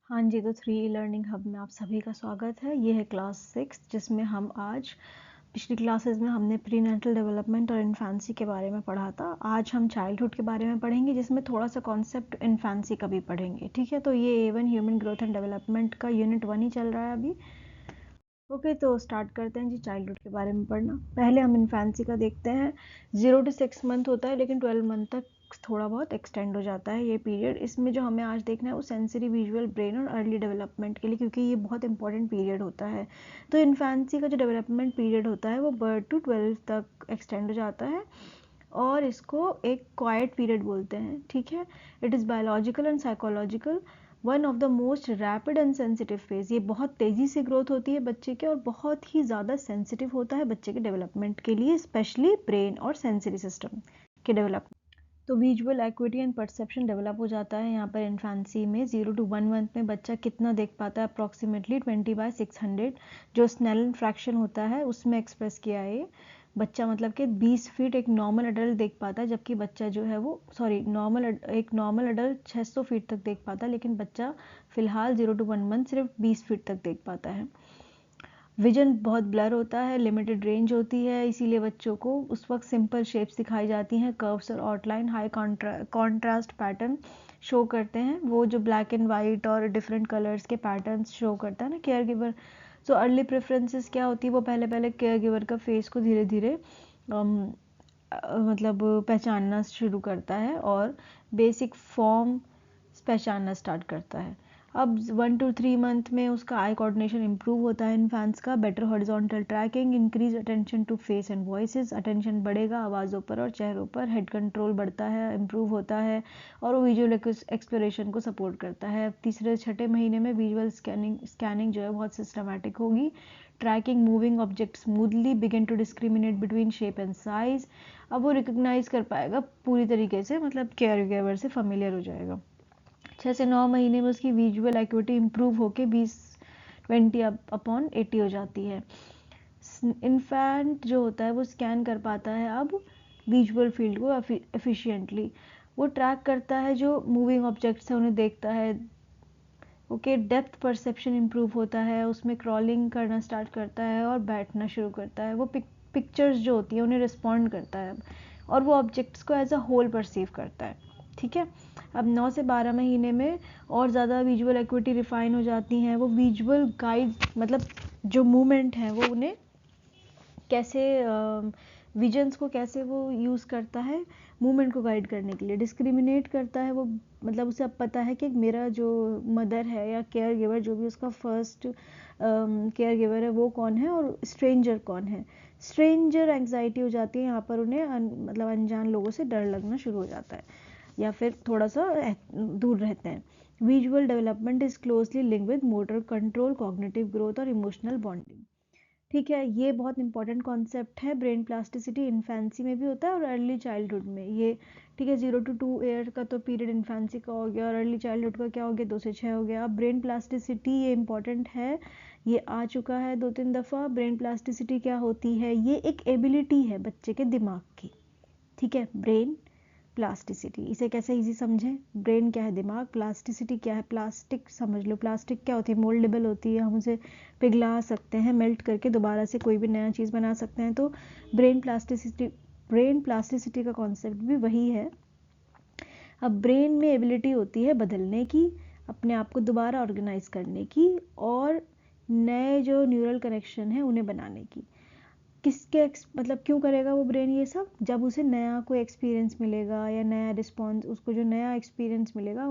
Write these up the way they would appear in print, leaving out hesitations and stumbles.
हाँ जी, तो three learning hub में आप सभी का स्वागत है। ये है क्लास 6 जिसमें हम आज पिछली क्लासेस में हमने प्रीनेटल डेवलपमेंट और इन्फेंसी के बारे में पढ़ा था। आज हम चाइल्डहुड के बारे में पढ़ेंगे जिसमें थोड़ा सा कॉन्सेप्ट इन्फेंसी का भी पढ़ेंगे। ठीक है, तो ये A1 human growth and development का यूनिट 1 ही चल रहा है अभी। ओके, तो स्टार्ट करते हैं जी चाइल्डहुड के बारे में पढ़ना। पहले हम इन्फेंसी का देखते हैं। 0 to 6 मंथ होता है लेकिन 12 मंथ तक थोड़ा बहुत एक्सटेंड हो जाता है ये पीरियड। इसमें जो हमें आज देखना है वो सेंसरी विजुअल ब्रेन और अर्ली डेवलपमेंट के लिए, क्योंकि ये बहुत इंपॉर्टेंट पीरियड होता है। तो इन्फेंसी का जो डेवलपमेंट पीरियड होता है वो बर्थ टू 12 तक एक्सटेंड हो जाता है और इसको एक क्वाइट पीरियड बोलते हैं। ठीक है, it is biological and psychological one of the most rapid and sensitive phase. ये बहुत तेज़ी से ग्रोथ होती है बच्चे के और बहुत ही ज़्यादा सेंसिटिव होता है बच्चे के डेवलपमेंट के लिए, स्पेशली ब्रेन और सेंसरी सिस्टम के डेवलपमेंट। तो visual equity and perception develop हो जाता है यहाँ पर इन्फेंसी में। 0 to 1 मंथ में बच्चा कितना देख पाता है, अप्रॉक्सीमेटली 20/600 जो स्नेलन फ्रैक्शन होता है उसमें एक्सप्रेस किया है ये। बच्चा मतलब कि 20 फीट एक नॉर्मल अडल्ट देख पाता है, जबकि बच्चा जो है वो एक नॉर्मल अडल्ट 600 फीट तक देख पाता है, लेकिन बच्चा फिलहाल 0 to 1 मंथ सिर्फ 20 फीट तक देख पाता है। विजन बहुत ब्लर होता है, लिमिटेड रेंज होती है, इसीलिए बच्चों को उस वक्त सिंपल शेप्स दिखाई जाती हैं। कर्व्स और outline high contrast pattern show करते हैं, वो जो ब्लैक एंड वाइट और डिफरेंट कलर्स के पैटर्न्स शो करता है ना care giver. So early preferences क्या होती है, वो पहले पहले केयर गिवर का फेस को धीरे धीरे मतलब पहचानना शुरू करता है और बेसिक फॉर्म पहचानना स्टार्ट करता है। अब 1 to 3 मंथ में उसका आई कोऑर्डिनेशन इंप्रूव होता है इन्फेंट्स का, better horizontal tracking, increase attention to face and voices, attention बढ़ेगा आवाज़ों पर और चेहरों पर, हेड कंट्रोल बढ़ता है, इंप्रूव होता है और वो विजुअल एक्सप्लोरेशन को सपोर्ट करता है। तीसरे छठे महीने में विजुअल स्कैनिंग जो है बहुत सिस्टमैटिक होगी, tracking moving object smoothly, begin to discriminate between shape and size. अब वो रिकग्नाइज कर पाएगा पूरी तरीके से, मतलब केयर गिवर से फेमिलियर हो जाएगा। 6 से 9 महीने में उसकी विजुअल एक्टिविटी इंप्रूव होकर 20/80 हो जाती है। इन्फेंट जो होता है वो स्कैन कर पाता है अब विजुअल फील्ड को एफिशिएंटली, वो ट्रैक करता है जो मूविंग ऑब्जेक्ट्स है उन्हें देखता है। ओके, डेप्थ परसेप्शन इंप्रूव होता है, उसमें क्रॉलिंग करना स्टार्ट करता है और बैठना शुरू करता है। वो पिक्चर्स जो होती है उन्हें रिस्पॉन्ड करता है और वो ऑब्जेक्ट्स को एज अ होल परसीव करता है। ठीक है, अब 9 से 12 महीने में और ज़्यादा विजुअल एक्टिविटी रिफाइन हो जाती हैं। वो विजुअल गाइड, मतलब जो मूवमेंट है वो उन्हें कैसे विजन्स को कैसे वो यूज़ करता है मूवमेंट को गाइड करने के लिए, डिस्क्रिमिनेट करता है वो, मतलब उसे अब पता है कि मेरा जो मदर है या केयर गिवर जो भी उसका फर्स्ट केयर गिवर है वो कौन है और स्ट्रेंजर कौन है। स्ट्रेंजर एंग्जाइटी हो जाती है यहाँ पर, उन्हें मतलब अनजान लोगों से डर लगना शुरू हो जाता है या फिर थोड़ा सा दूर रहते हैं। Visual development is closely link with motor control, cognitive growth और इमोशनल बॉन्डिंग। ठीक है, ये बहुत इंपॉर्टेंट कॉन्सेप्ट है। ब्रेन प्लास्टिसिटी इन्फेंसी में भी होता है और अर्ली चाइल्डहुड में ये। ठीक है, 0 to 2 ईयर का तो पीरियड इन्फेंसी का हो गया और अर्ली चाइल्डहुड का क्या हो गया, 2 से 6 हो गया। अब ब्रेन प्लास्टिसिटी ये इंपॉर्टेंट है, ये आ चुका है 2-3 दफ़ा। ब्रेन प्लास्टिसिटी क्या होती है, ये एक एबिलिटी है बच्चे के दिमाग की। ठीक है, ब्रेन प्लास्टिसिटी, इसे कैसे इजी समझें। ब्रेन क्या है, दिमाग। प्लास्टिसिटी क्या है, प्लास्टिक समझ लो। प्लास्टिक क्या होती है, मोल्डेबल होती है, हम उसे पिघला सकते हैं, मेल्ट करके दोबारा से कोई भी नया चीज़ बना सकते हैं। तो ब्रेन प्लास्टिसिटी का कॉन्सेप्ट भी वही है। अब ब्रेन में एबिलिटी होती है बदलने की, अपने आप को दोबारा ऑर्गेनाइज करने की और नए जो न्यूरल कनेक्शन है उन्हें बनाने की। किसके मतलब क्यों करेगा वो ब्रेन ये सब, जब उसे नया कोई एक्सपीरियंस मिलेगा या नया रिस्पॉन्स, उसको जो नया एक्सपीरियंस मिलेगा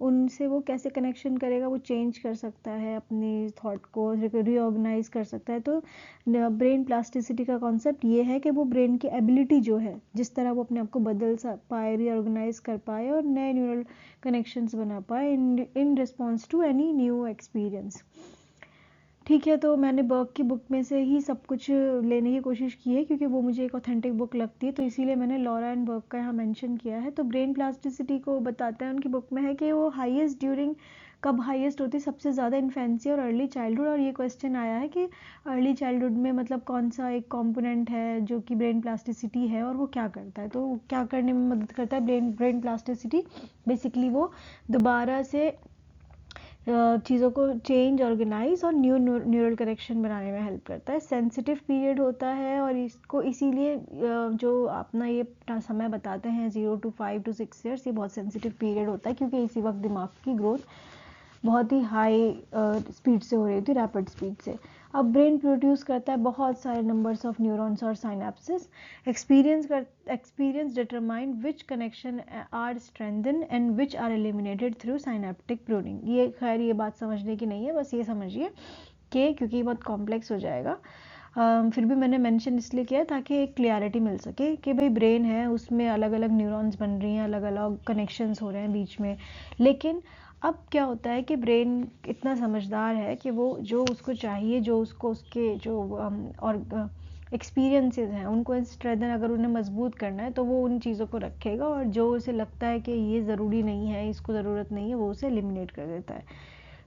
उनसे वो कैसे कनेक्शन करेगा, वो चेंज कर सकता है अपनी थॉट को, रीऑर्गेनाइज कर सकता है। तो ब्रेन प्लास्टिसिटी का कॉन्सेप्ट ये है कि वो ब्रेन की एबिलिटी जो है, जिस तरह वो अपने आप को बदल पाए, रीऑर्गेनाइज कर पाए और नए न्यूरल कनेक्शंस बना पाए in response to any new experience. ठीक है, तो मैंने बर्क की बुक में से ही सब कुछ लेने की कोशिश की है क्योंकि वो मुझे एक ऑथेंटिक बुक लगती है, तो इसीलिए मैंने लॉरा एंड बर्क का यहाँ मेंशन किया है। तो ब्रेन प्लास्टिसिटी को बताते हैं उनकी बुक में है कि वो हाईएस्ट ड्यूरिंग, कब हाईएस्ट होती है, सबसे ज़्यादा इन्फेंसी और अर्ली चाइल्डहुड। और ये क्वेश्चन आया है कि अर्ली चाइल्डहुड में मतलब कौन सा एक कॉम्पोनेंट है जो कि ब्रेन प्लास्टिसिटी है और वो क्या करता है। तो क्या करने में मदद करता है ब्रेन प्लास्टिसिटी, बेसिकली वो दोबारा से चीज़ों को चेंज, ऑर्गेनाइज और न्यू न्यूरल कनेक्शन बनाने में हेल्प करता है। सेंसिटिव पीरियड होता है और इसको इसीलिए जो अपना ये समय बताते हैं 0 to 5 to 6 ईयर्स, ये बहुत सेंसिटिव पीरियड होता है क्योंकि इसी वक्त दिमाग की ग्रोथ बहुत ही हाई स्पीड से हो रही होती है, रैपिड स्पीड से। अब ब्रेन प्रोड्यूस करता है बहुत सारे नंबर्स ऑफ न्यूरॉन्स और synapses. Experience determine which connection are strengthen and which are eliminated through synaptic pruning. ये खैर ये बात समझने की नहीं है, बस ये समझिए कि क्योंकि ये बहुत कॉम्प्लेक्स हो जाएगा, फिर भी मैंने मेंशन इसलिए किया ताकि एक क्लियरिटी मिल सके कि भाई ब्रेन है, उसमें अलग अलग न्यूरॉन्स बन रही हैं, अलग अलग कनेक्शंस हो रहे हैं बीच में। लेकिन अब क्या होता है कि ब्रेन इतना समझदार है कि वो जो उसको चाहिए, जो उसको उसके जो और एक्सपीरियंसेस हैं उनको स्ट्रेंथन, अगर उन्हें मजबूत करना है तो वो उन चीज़ों को रखेगा, और जो उसे लगता है कि ये ज़रूरी नहीं है, इसको ज़रूरत नहीं है, वो उसे एलिमिनेट कर देता है।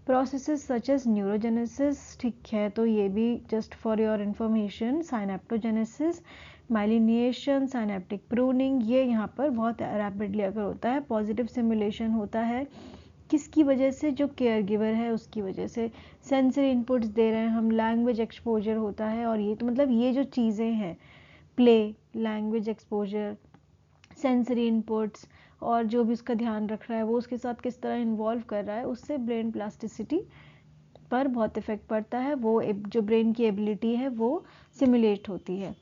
प्रोसेसेस सच एज न्यूरोजेनेसिस, ठीक है, तो ये भी just for your information, synaptogenesis, myelination, synaptic pruning, ये यहाँ पर बहुत रैपिडली अगर होता है। पॉजिटिव सिमुलेशन होता है किसकी वजह से, जो केयर गिवर है उसकी वजह से। सेंसरी इनपुट्स दे रहे हैं हम, लैंग्वेज एक्सपोजर होता है, और ये तो मतलब ये जो चीज़ें हैं, play, language exposure, sensory inputs, और जो भी उसका ध्यान रख रहा है वो उसके साथ किस तरह इन्वॉल्व कर रहा है, उससे ब्रेन प्लास्टिसिटी पर बहुत इफेक्ट पड़ता है। वो जो ब्रेन की एबिलिटी है वो सिमुलेट होती है।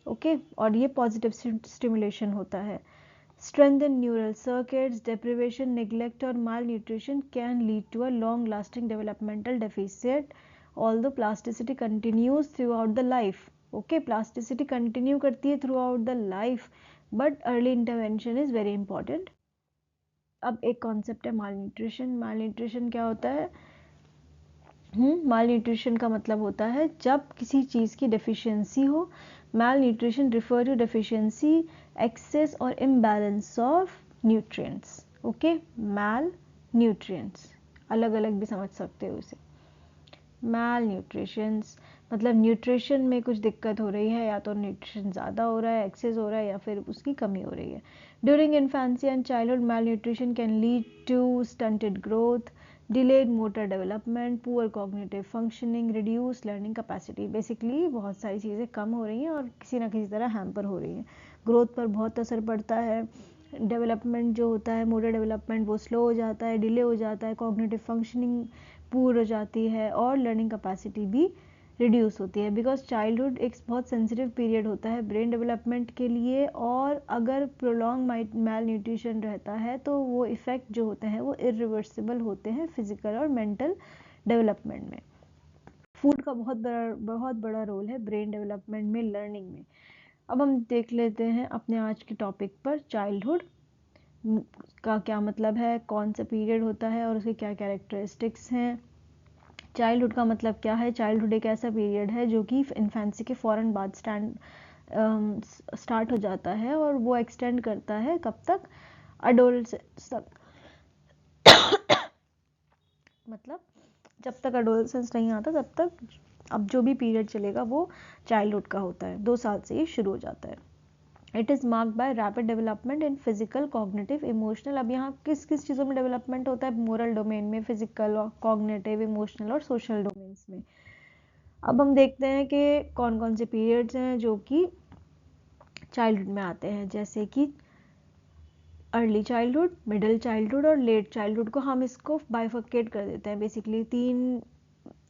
ओके, और ये पॉजिटिव स्टिमुलेशन होता है। Strengthened neural circuits, deprivation, neglect or malnutrition can lead to a long-lasting developmental deficit, although plasticity continues throughout the life. Okay, plasticity continue करती है throughout the life, but early intervention is very important. अब एक concept है malnutrition. malnutrition क्या होता है? माल nutrition का मतलब होता है जब किसी चीज़ की डेफिशिएंसी हो। Malnutrition refer to deficiency, excess और imbalance of nutrients. Okay, malnutrients अलग अलग भी समझ सकते हो इसे। माल न्यूट्रिशंस मतलब न्यूट्रिशन में कुछ दिक्कत हो रही है, या तो न्यूट्रिशन ज़्यादा हो रहा है, एक्सेस हो रहा है, या फिर उसकी कमी हो रही है। During infancy and childhood, malnutrition can lead to stunted growth, delayed motor development, poor cognitive functioning, reduce learning capacity. Basically बहुत सारी चीज़ें कम हो रही हैं और किसी ना किसी तरह हैम्पर हो रही हैं। ग्रोथ पर बहुत असर पड़ता है, डेवलपमेंट जो होता है, मोटर डेवलपमेंट वो स्लो हो जाता है, डिले हो जाता है, कॉग्निटिव फंक्शनिंग पूर हो जाती है, और लर्निंग कैपेसिटी भी रिड्यूस होती है। बिकॉज चाइल्डहुड एक बहुत सेंसिटिव पीरियड होता है ब्रेन डेवलपमेंट के लिए, और अगर प्रोलॉन्ग माल न्यूट्रिशन रहता है तो वो इफ़ेक्ट जो होते हैं वो इरिवर्सिबल होते हैं फिजिकल और मेंटल डेवलपमेंट में। फूड का बहुत बड़ा रोल है ब्रेन डेवलपमेंट में, लर्निंग में। अब हम देख लेते हैं अपने आज के टॉपिक पर, चाइल्डहुड का क्या मतलब है, कौन सा पीरियड होता है और उसके क्या कैरेक्टरिस्टिक्स हैं। चाइल्डहुड का मतलब क्या है? चाइल्डहुड एक ऐसा पीरियड है जो कि इन्फेंसी के फ़ौरन बाद स्टार्ट हो जाता है, और वो एक्सटेंड करता है कब तक? अडोलसेंस तक। मतलब जब तक अडोलसेंस नहीं आता तब तक अब जो भी पीरियड चलेगा वो चाइल्डहुड का होता है। 2 साल से ये शुरू हो जाता है। It is marked by rapid development in physical, cognitive, emotional. अब यहाँ किस किस चीज़ों में डेवलपमेंट होता है? मोरल डोमेन में, फिजिकल और कॉग्निटिव, इमोशनल और सोशल डोमेन्स में। अब हम देखते हैं कि कौन कौन से पीरियड्स हैं जो कि चाइल्डहुड में आते हैं, जैसे कि अर्ली चाइल्डहुड, मिडिल चाइल्डहुड और लेट चाइल्डहुड को हम इसको बाइफर्केट कर देते हैं बेसिकली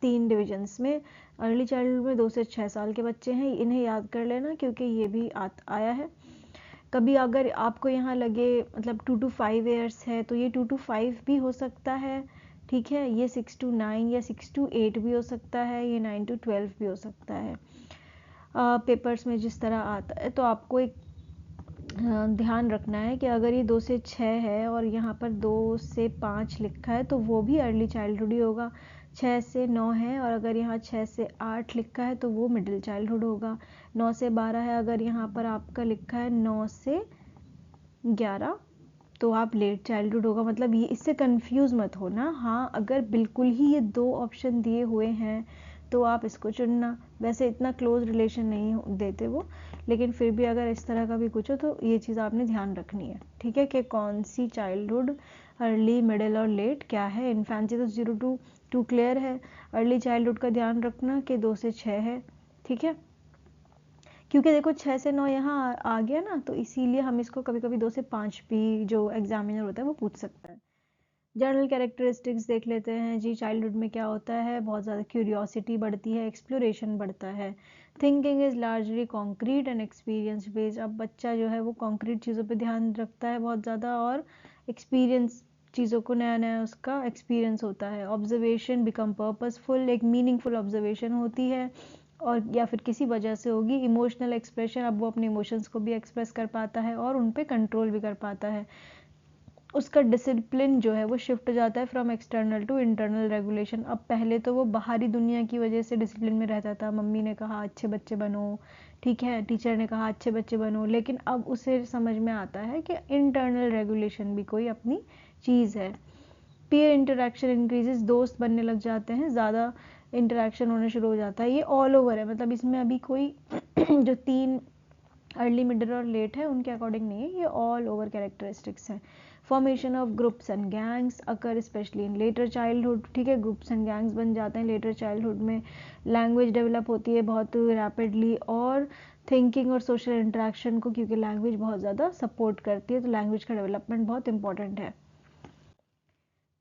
तीन डिविजन्स में। अर्ली चाइल्डहुड में 2 से 6 साल के बच्चे हैं, इन्हें याद कर लेना क्योंकि ये भी आया है कभी। अगर आपको यहाँ लगे मतलब 2 to 5 ईयर्स है तो ये 2 to 5 भी हो सकता है, ठीक है। ये 6 to 9 या 6 to 8 भी हो सकता है, ये 9 to 12 भी हो सकता है। पेपर्स में जिस तरह आता है, तो आपको एक ध्यान रखना है कि अगर ये 2 से 6 है और यहाँ पर 2 से 5 लिखा है तो वो भी अर्ली चाइल्डहुड ही होगा। 6 से 9 है और अगर यहाँ 6 से 8 लिखा है तो वो मिडिल चाइल्डहुड होगा। 9 से 12 है, अगर यहाँ पर आपका लिखा है 9 से 11 तो आप लेट चाइल्डहुड होगा। मतलब ये इससे कंफ्यूज मत होना। हाँ, अगर बिल्कुल ही ये 2 ऑप्शन दिए हुए हैं तो आप इसको चुनना। वैसे इतना क्लोज रिलेशन नहीं देते वो, लेकिन फिर भी अगर इस तरह का भी कुछ हो तो ये चीज़ आपने ध्यान रखनी है, ठीक है, कि कौन सी चाइल्डहुड अर्ली, मिडिल और लेट क्या है। इन्फेंसी तो 0 to 2 क्लियर है। अर्ली चाइल्डहुड का ध्यान रखना कि 2 से 6 है, ठीक है, क्योंकि देखो 6 से 9 यहाँ आ गया ना, तो इसीलिए हम इसको कभी कभी 2 से 5 भी जो एग्जामिनर होता है वो पूछ सकता है। जनरल कैरेक्टरिस्टिक्स देख लेते हैं जी। चाइल्डहुड में क्या होता है, बहुत ज़्यादा क्यूरियोसिटी बढ़ती है, एक्सप्लोरेशन बढ़ता है। Thinking is largely concrete and experience based. अब बच्चा जो है वो कॉन्क्रीट चीज़ों पे ध्यान रखता है बहुत ज़्यादा, और एक्सपीरियंस चीज़ों को नया नया उसका एक्सपीरियंस होता है। ऑब्जर्वेशन बिकम पर्पसफुल, एक मीनिंगफुल ऑब्जर्वेशन होती है, और या फिर किसी वजह से होगी। इमोशनल एक्सप्रेशन, अब वो अपने इमोशंस को भी एक्सप्रेस कर पाता है और उन पे कंट्रोल भी कर पाता है। उसका डिसिप्लिन जो है वो शिफ्ट हो जाता है from external to internal regulation. अब पहले तो वो बाहरी दुनिया की वजह से डिसिप्लिन में रहता था, मम्मी ने कहा अच्छे बच्चे बनो, ठीक है, टीचर ने कहा अच्छे बच्चे बनो, लेकिन अब उसे समझ में आता है कि इंटरनल रेगुलेशन भी कोई अपनी चीज़ है। पीयर इंटरेक्शन इंक्रीजेस, दोस्त बनने लग जाते हैं, ज़्यादा इंटरेक्शन होना शुरू हो जाता है। ये ऑल ओवर है, मतलब इसमें अभी कोई जो 3 अर्ली, मिडिल और लेट है उनके अकॉर्डिंग नहीं है, ये ऑल ओवर कैरेक्टरिस्टिक्स है। Formation of groups and gangs occur specially in letter childhood, ठीक है, ग्रुप्स एंड गैंग्स बन जाते हैं लेटर चाइल्डहुड में। लैंग्वेज डेवलप होती है बहुत रैपिडली, और थिंकिंग और सोशल इंटरेक्शन को, क्योंकि लैंग्वेज बहुत ज़्यादा सपोर्ट करती है, तो लैंग्वेज का डेवलपमेंट बहुत इंपॉर्टेंट है,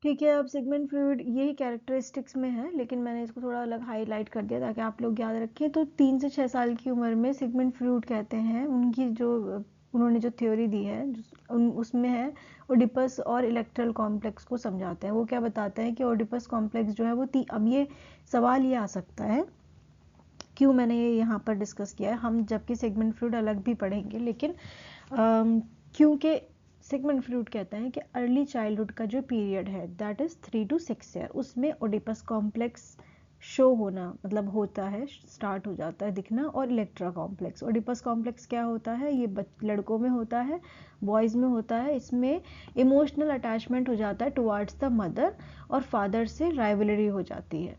ठीक है। अब सिगमंड फ्रॉइड यही कैरेक्टरिस्टिक्स में है, लेकिन मैंने इसको थोड़ा अलग हाईलाइट कर दिया ताकि आप लोग याद रखें। तो 3 से 6 साल की उम्र में सिगमंड फ्रॉइड कहते हैं, उनकी जो उन्होंने जो थ्योरी दी है उसमें है ओडिपस और इलेक्ट्रल कॉम्प्लेक्स को समझाते हैं। वो क्या बताते हैं कि ओडिपस कॉम्प्लेक्स जो है वो अब ये सवाल ये आ सकता है, क्यों मैंने ये यहाँ पर डिस्कस किया है, हम जबकि सिगमंड फ्रॉइड अलग भी पढ़ेंगे, लेकिन क्योंकि सिगमंड फ्रॉइड कहते हैं कि अर्ली चाइल्डहुड का जो पीरियड है दैट इज 3 to 6 ईयर, उसमें ओडिपस कॉम्प्लेक्स शो होना, मतलब होता है, स्टार्ट हो जाता है दिखना। और इलेक्ट्रा कॉम्प्लेक्स, ओडिपस कॉम्प्लेक्स क्या होता है, ये लड़कों में होता है, बॉयज़ में होता है। इसमें इमोशनल अटैचमेंट हो जाता है टुवार्ड्स द मदर, और फादर से राइवलरी हो जाती है।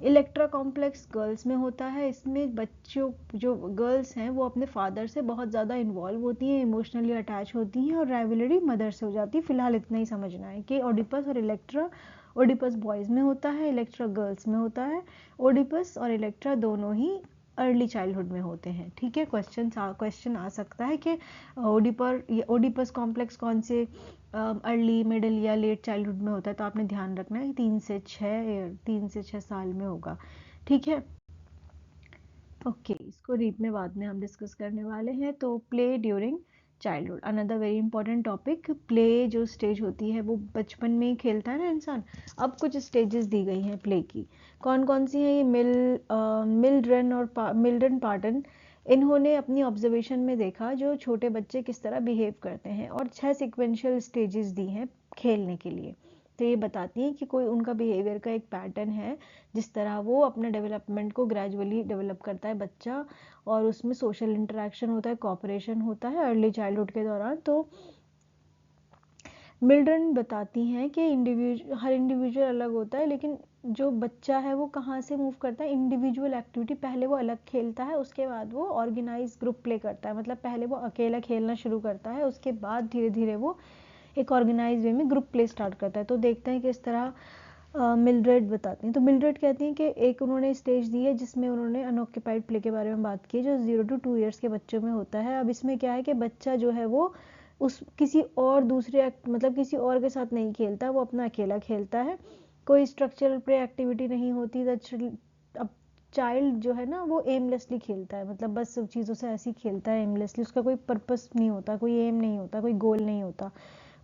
इलेक्ट्रा कॉम्प्लेक्स गर्ल्स में होता है, इसमें बच्चों जो गर्ल्स हैं वो अपने फादर से बहुत ज़्यादा इन्वॉल्व होती हैं, इमोशनली अटैच होती हैं, और राइवलरी मदर से हो जाती है। फिलहाल इतना ही समझना है कि ओडिपस और इलेक्ट्रा, ओडिपस बॉयज़ में होता है, इलेक्ट्रा गर्ल्स में होता है। ओडिपस और इलेक्ट्रा दोनों ही अर्ली चाइल्डहुड में होते हैं, ठीक है। क्वेश्चन आ सकता है कि ओडिपस कॉम्प्लेक्स कौन से अर्ली, मिडिल या लेट चाइल्डहुड में होता है, तो आपने ध्यान रखना है 3 से 6 साल में होगा, ठीक है। ओके, इसको डीप में बाद में हम डिस्कस करने वाले हैं। तो play during childhood, another very important topic. Play जो स्टेज होती है वो बचपन में ही खेलता है ना इंसान। अब कुछ स्टेजेस दी गई हैं प्ले की, कौन कौन सी हैं ये, मिल्ड्रन और मिल्ड्रन पार्टन, इन्होंने अपनी ऑब्जर्वेशन में देखा जो छोटे बच्चे किस तरह बिहेव करते हैं, और 6 सिक्वेंशियल स्टेजेस दी हैं खेलने के लिए। तो ये बताती हैं कि कोई उनका बिहेवियर का एक पैटर्न है, जिस तरह वो अपने डेवलपमेंट को ग्रेजुअली डेवलप करता है बच्चा, और उसमें सोशल इंटरेक्शन होता है, कोऑपरेशन होता है अर्ली चाइल्डहुड के दौरान। तो मिल्ड्रन बताती हैं कि हर इंडिविजुअल अलग होता है, लेकिन जो बच्चा है वो कहाँ से मूव करता है, इंडिविजुअल एक्टिविटी, पहले वो अलग खेलता है, उसके बाद वो ऑर्गेनाइज ग्रुप प्ले करता है, मतलब पहले वो अकेला खेलना शुरू करता है, उसके बाद धीरे धीरे वो एक ऑर्गेनाइज वे में ग्रुप प्ले स्टार्ट करता है। तो देखते हैं कि इस तरह मिल्ड्रेड बताती हैं। तो मिल्ड्रेड कहती हैं कि एक उन्होंने स्टेज दी है जिसमें उन्होंने अनऑक्यूपाइड प्ले के बारे में बात की, जो 0 to 2 ईयर्स के बच्चों में होता है। अब इसमें क्या है कि बच्चा जो है वो उस किसी और दूसरे मतलब किसी और के साथ नहीं खेलता, वो अपना अकेला खेलता है, कोई स्ट्रक्चरल प्ले एक्टिविटी नहीं होती। अब चाइल्ड जो है ना वो एमलेसली खेलता है, मतलब बस सब चीज़ों से ऐसे ही खेलता है एमलेसली, उसका कोई पर्पस नहीं होता, कोई एम नहीं होता, कोई गोल नहीं होता,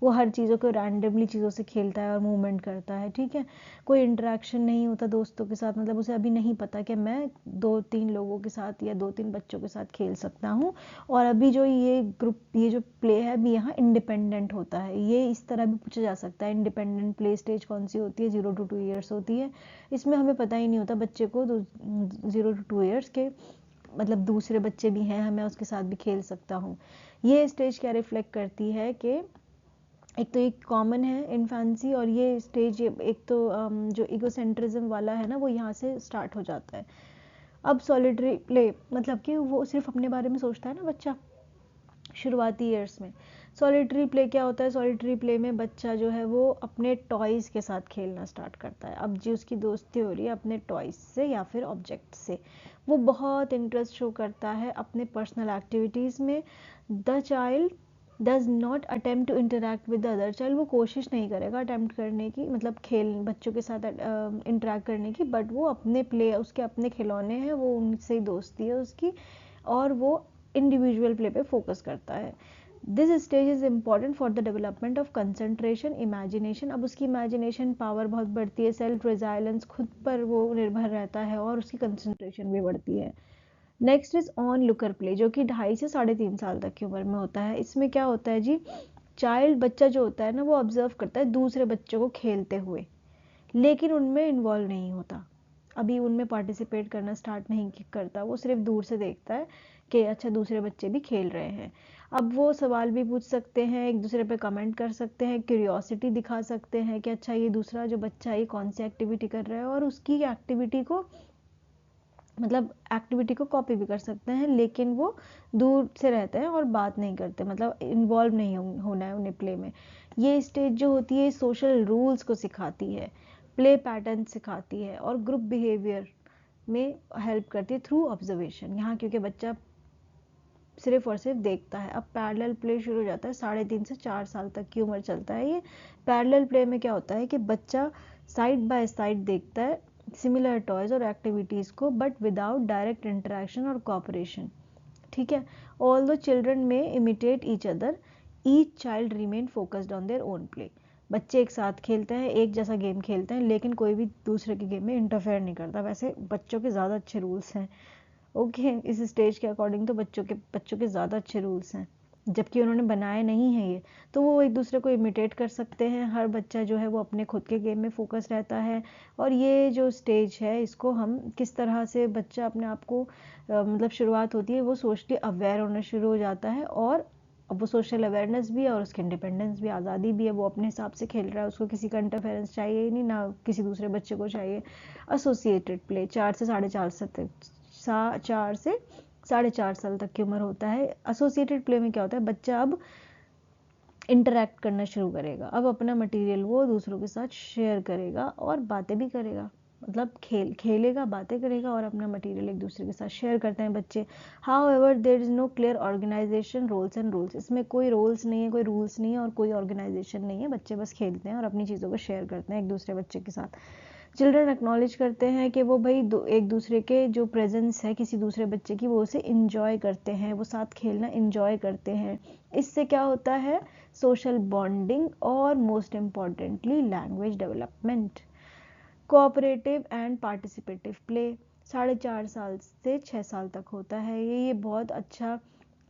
वो हर चीज़ों को रैंडमली चीज़ों से खेलता है और मूवमेंट करता है, ठीक है। कोई इंटरेक्शन नहीं होता दोस्तों के साथ, मतलब उसे अभी नहीं पता कि मैं 2-3 लोगों के साथ या 2-3 बच्चों के साथ खेल सकता हूँ। और अभी जो ये जो प्ले है अभी यहाँ इंडिपेंडेंट होता है, ये इस तरह भी पूछा जा सकता है, इंडिपेंडेंट प्ले स्टेज कौन सी होती है, 0 to 2 ईयर्स होती है। इसमें हमें पता ही नहीं होता बच्चे को 0 to 2 ईयर्स के, मतलब दूसरे बच्चे भी हैं, मैं उसके साथ भी खेल सकता हूँ। ये स्टेज क्या रिफ्लेक्ट करती है कि एक तो एक कॉमन है इन्फेंसी, और ये स्टेज एक तो जो इगोसेंट्रिज्म वाला है ना वो यहाँ से स्टार्ट हो जाता है। अब सॉलिटरी प्ले, मतलब कि वो सिर्फ अपने बारे में सोचता है ना बच्चा शुरुआती ईयर्स में। सॉलिटरी प्ले क्या होता है? सॉलिटरी प्ले में बच्चा जो है वो अपने टॉयज़ के साथ खेलना स्टार्ट करता है। अब जी उसकी दोस्ती हो रही है अपने टॉयज़ से या फिर ऑब्जेक्ट से। वो बहुत इंटरेस्ट शो करता है अपने पर्सनल एक्टिविटीज़ में। The child does not attempt to interact with the other child. वो कोशिश नहीं करेगा अटेम्प्ट करने की, मतलब खेल बच्चों के साथ इंटरैक्ट करने की, बट वो अपने प्ले, उसके अपने खिलौने हैं, वो उनसे ही दोस्ती है उसकी, और वो इंडिविजुअल प्ले पे फोकस करता है। This stage is important for the development of concentration, imagination. अब उसकी इमेजिनेशन पावर बहुत बढ़ती है, सेल्फ रिजाइलेंस, खुद पर वो निर्भर रहता है, और उसकी कंसंट्रेशन भी बढ़ती है। Next is on looker play, जो कि 2.5 से 3.5 साल तक की उम्र में होता है। इसमें क्या होता है जी, चाइल्ड बच्चा जो होता है ना, वो ऑब्जर्व करता है दूसरे बच्चों को खेलते हुए, लेकिन उनमें इन्वॉल्व नहीं होता, अभी उनमें पार्टिसिपेट करना स्टार्ट नहीं करता। वो सिर्फ दूर से देखता है कि अच्छा दूसरे बच्चे भी खेल रहे हैं। अब वो सवाल भी पूछ सकते हैं, एक दूसरे पे कमेंट कर सकते हैं, क्यूरियोसिटी दिखा सकते हैं कि अच्छा ये दूसरा जो बच्चा है ये कौन सी एक्टिविटी कर रहा है, और उसकी एक्टिविटी को, मतलब एक्टिविटी को कॉपी भी कर सकते हैं, लेकिन वो दूर से रहते हैं और बात नहीं करते, मतलब इन्वॉल्व नहीं होना है उन्हें प्ले में। ये स्टेज जो होती है सोशल रूल्स को सिखाती है, प्ले पैटर्न सिखाती है, और ग्रुप बिहेवियर में हेल्प करती है थ्रू ऑब्जर्वेशन। यहाँ क्योंकि बच्चा सिर्फ और सिर्फ देखता है। अब पैरेलल प्ले शुरू हो जाता है, 3.5 से 4 साल तक की उम्र चलता है ये। पैरेलल प्ले में क्या होता है कि बच्चा साइड बाय साइड देखता है सिमिलर टॉयज और एक्टिविटीज़ को, बट विदाउट डायरेक्ट इंटरेक्शन और कॉपरेशन। ठीक है, ऑल दो चिल्ड्रन में imitate each other, each child remain focused on their own play. बच्चे एक साथ खेलते हैं, एक जैसा गेम खेलते हैं, लेकिन कोई भी दूसरे के गेम में इंटरफेयर नहीं करता। वैसे बच्चों के ज़्यादा अच्छे रूल्स हैं, ओके, इस स्टेज के अकॉर्डिंग तो बच्चों के ज़्यादा अच्छे रूल्स हैं, जबकि उन्होंने बनाए नहीं हैं ये, तो वो एक दूसरे को इमिटेट कर सकते हैं। हर बच्चा जो है वो अपने खुद के गेम में फोकस रहता है। और ये जो स्टेज है इसको हम किस तरह से बच्चा अपने आप को मतलब शुरुआत होती है, वो सोशली अवेयर होना शुरू हो जाता है, और अब वो सोशल अवेयरनेस भी है और उसकी इंडिपेंडेंस भी, आज़ादी भी है। वो अपने हिसाब से खेल रहा है, उसको किसी का इंटरफेरेंस चाहिए ही नहीं, ना किसी दूसरे बच्चे को चाहिए। एसोसिएटेड प्ले 4 से 4.5 साल तक की उम्र होता है। एसोसिएटेड प्ले में क्या होता है, बच्चा अब इंटरैक्ट करना शुरू करेगा, अब अपना मटेरियल वो दूसरों के साथ शेयर करेगा और बातें भी करेगा, मतलब खेलेगा, बातें करेगा, और अपना मटेरियल एक दूसरे के साथ शेयर करते हैं बच्चे। However there is no clear organisation, roles and rules. इसमें कोई रोल्स नहीं है, कोई रूल्स नहीं है, और कोई ऑर्गेनाइजेशन नहीं है। बच्चे बस खेलते हैं और अपनी चीज़ों को शेयर करते हैं एक दूसरे बच्चे के साथ। चिल्ड्रन एक्नॉलेज करते हैं कि वो भाई एक दूसरे के जो प्रेजेंस है किसी दूसरे बच्चे की, वो उसे इंजॉय करते हैं, वो साथ खेलना इंजॉय करते हैं। इससे क्या होता है, सोशल बॉन्डिंग, और most importantly language development. Cooperative and participative play 4.5 साल से 6 साल तक होता है। ये बहुत अच्छा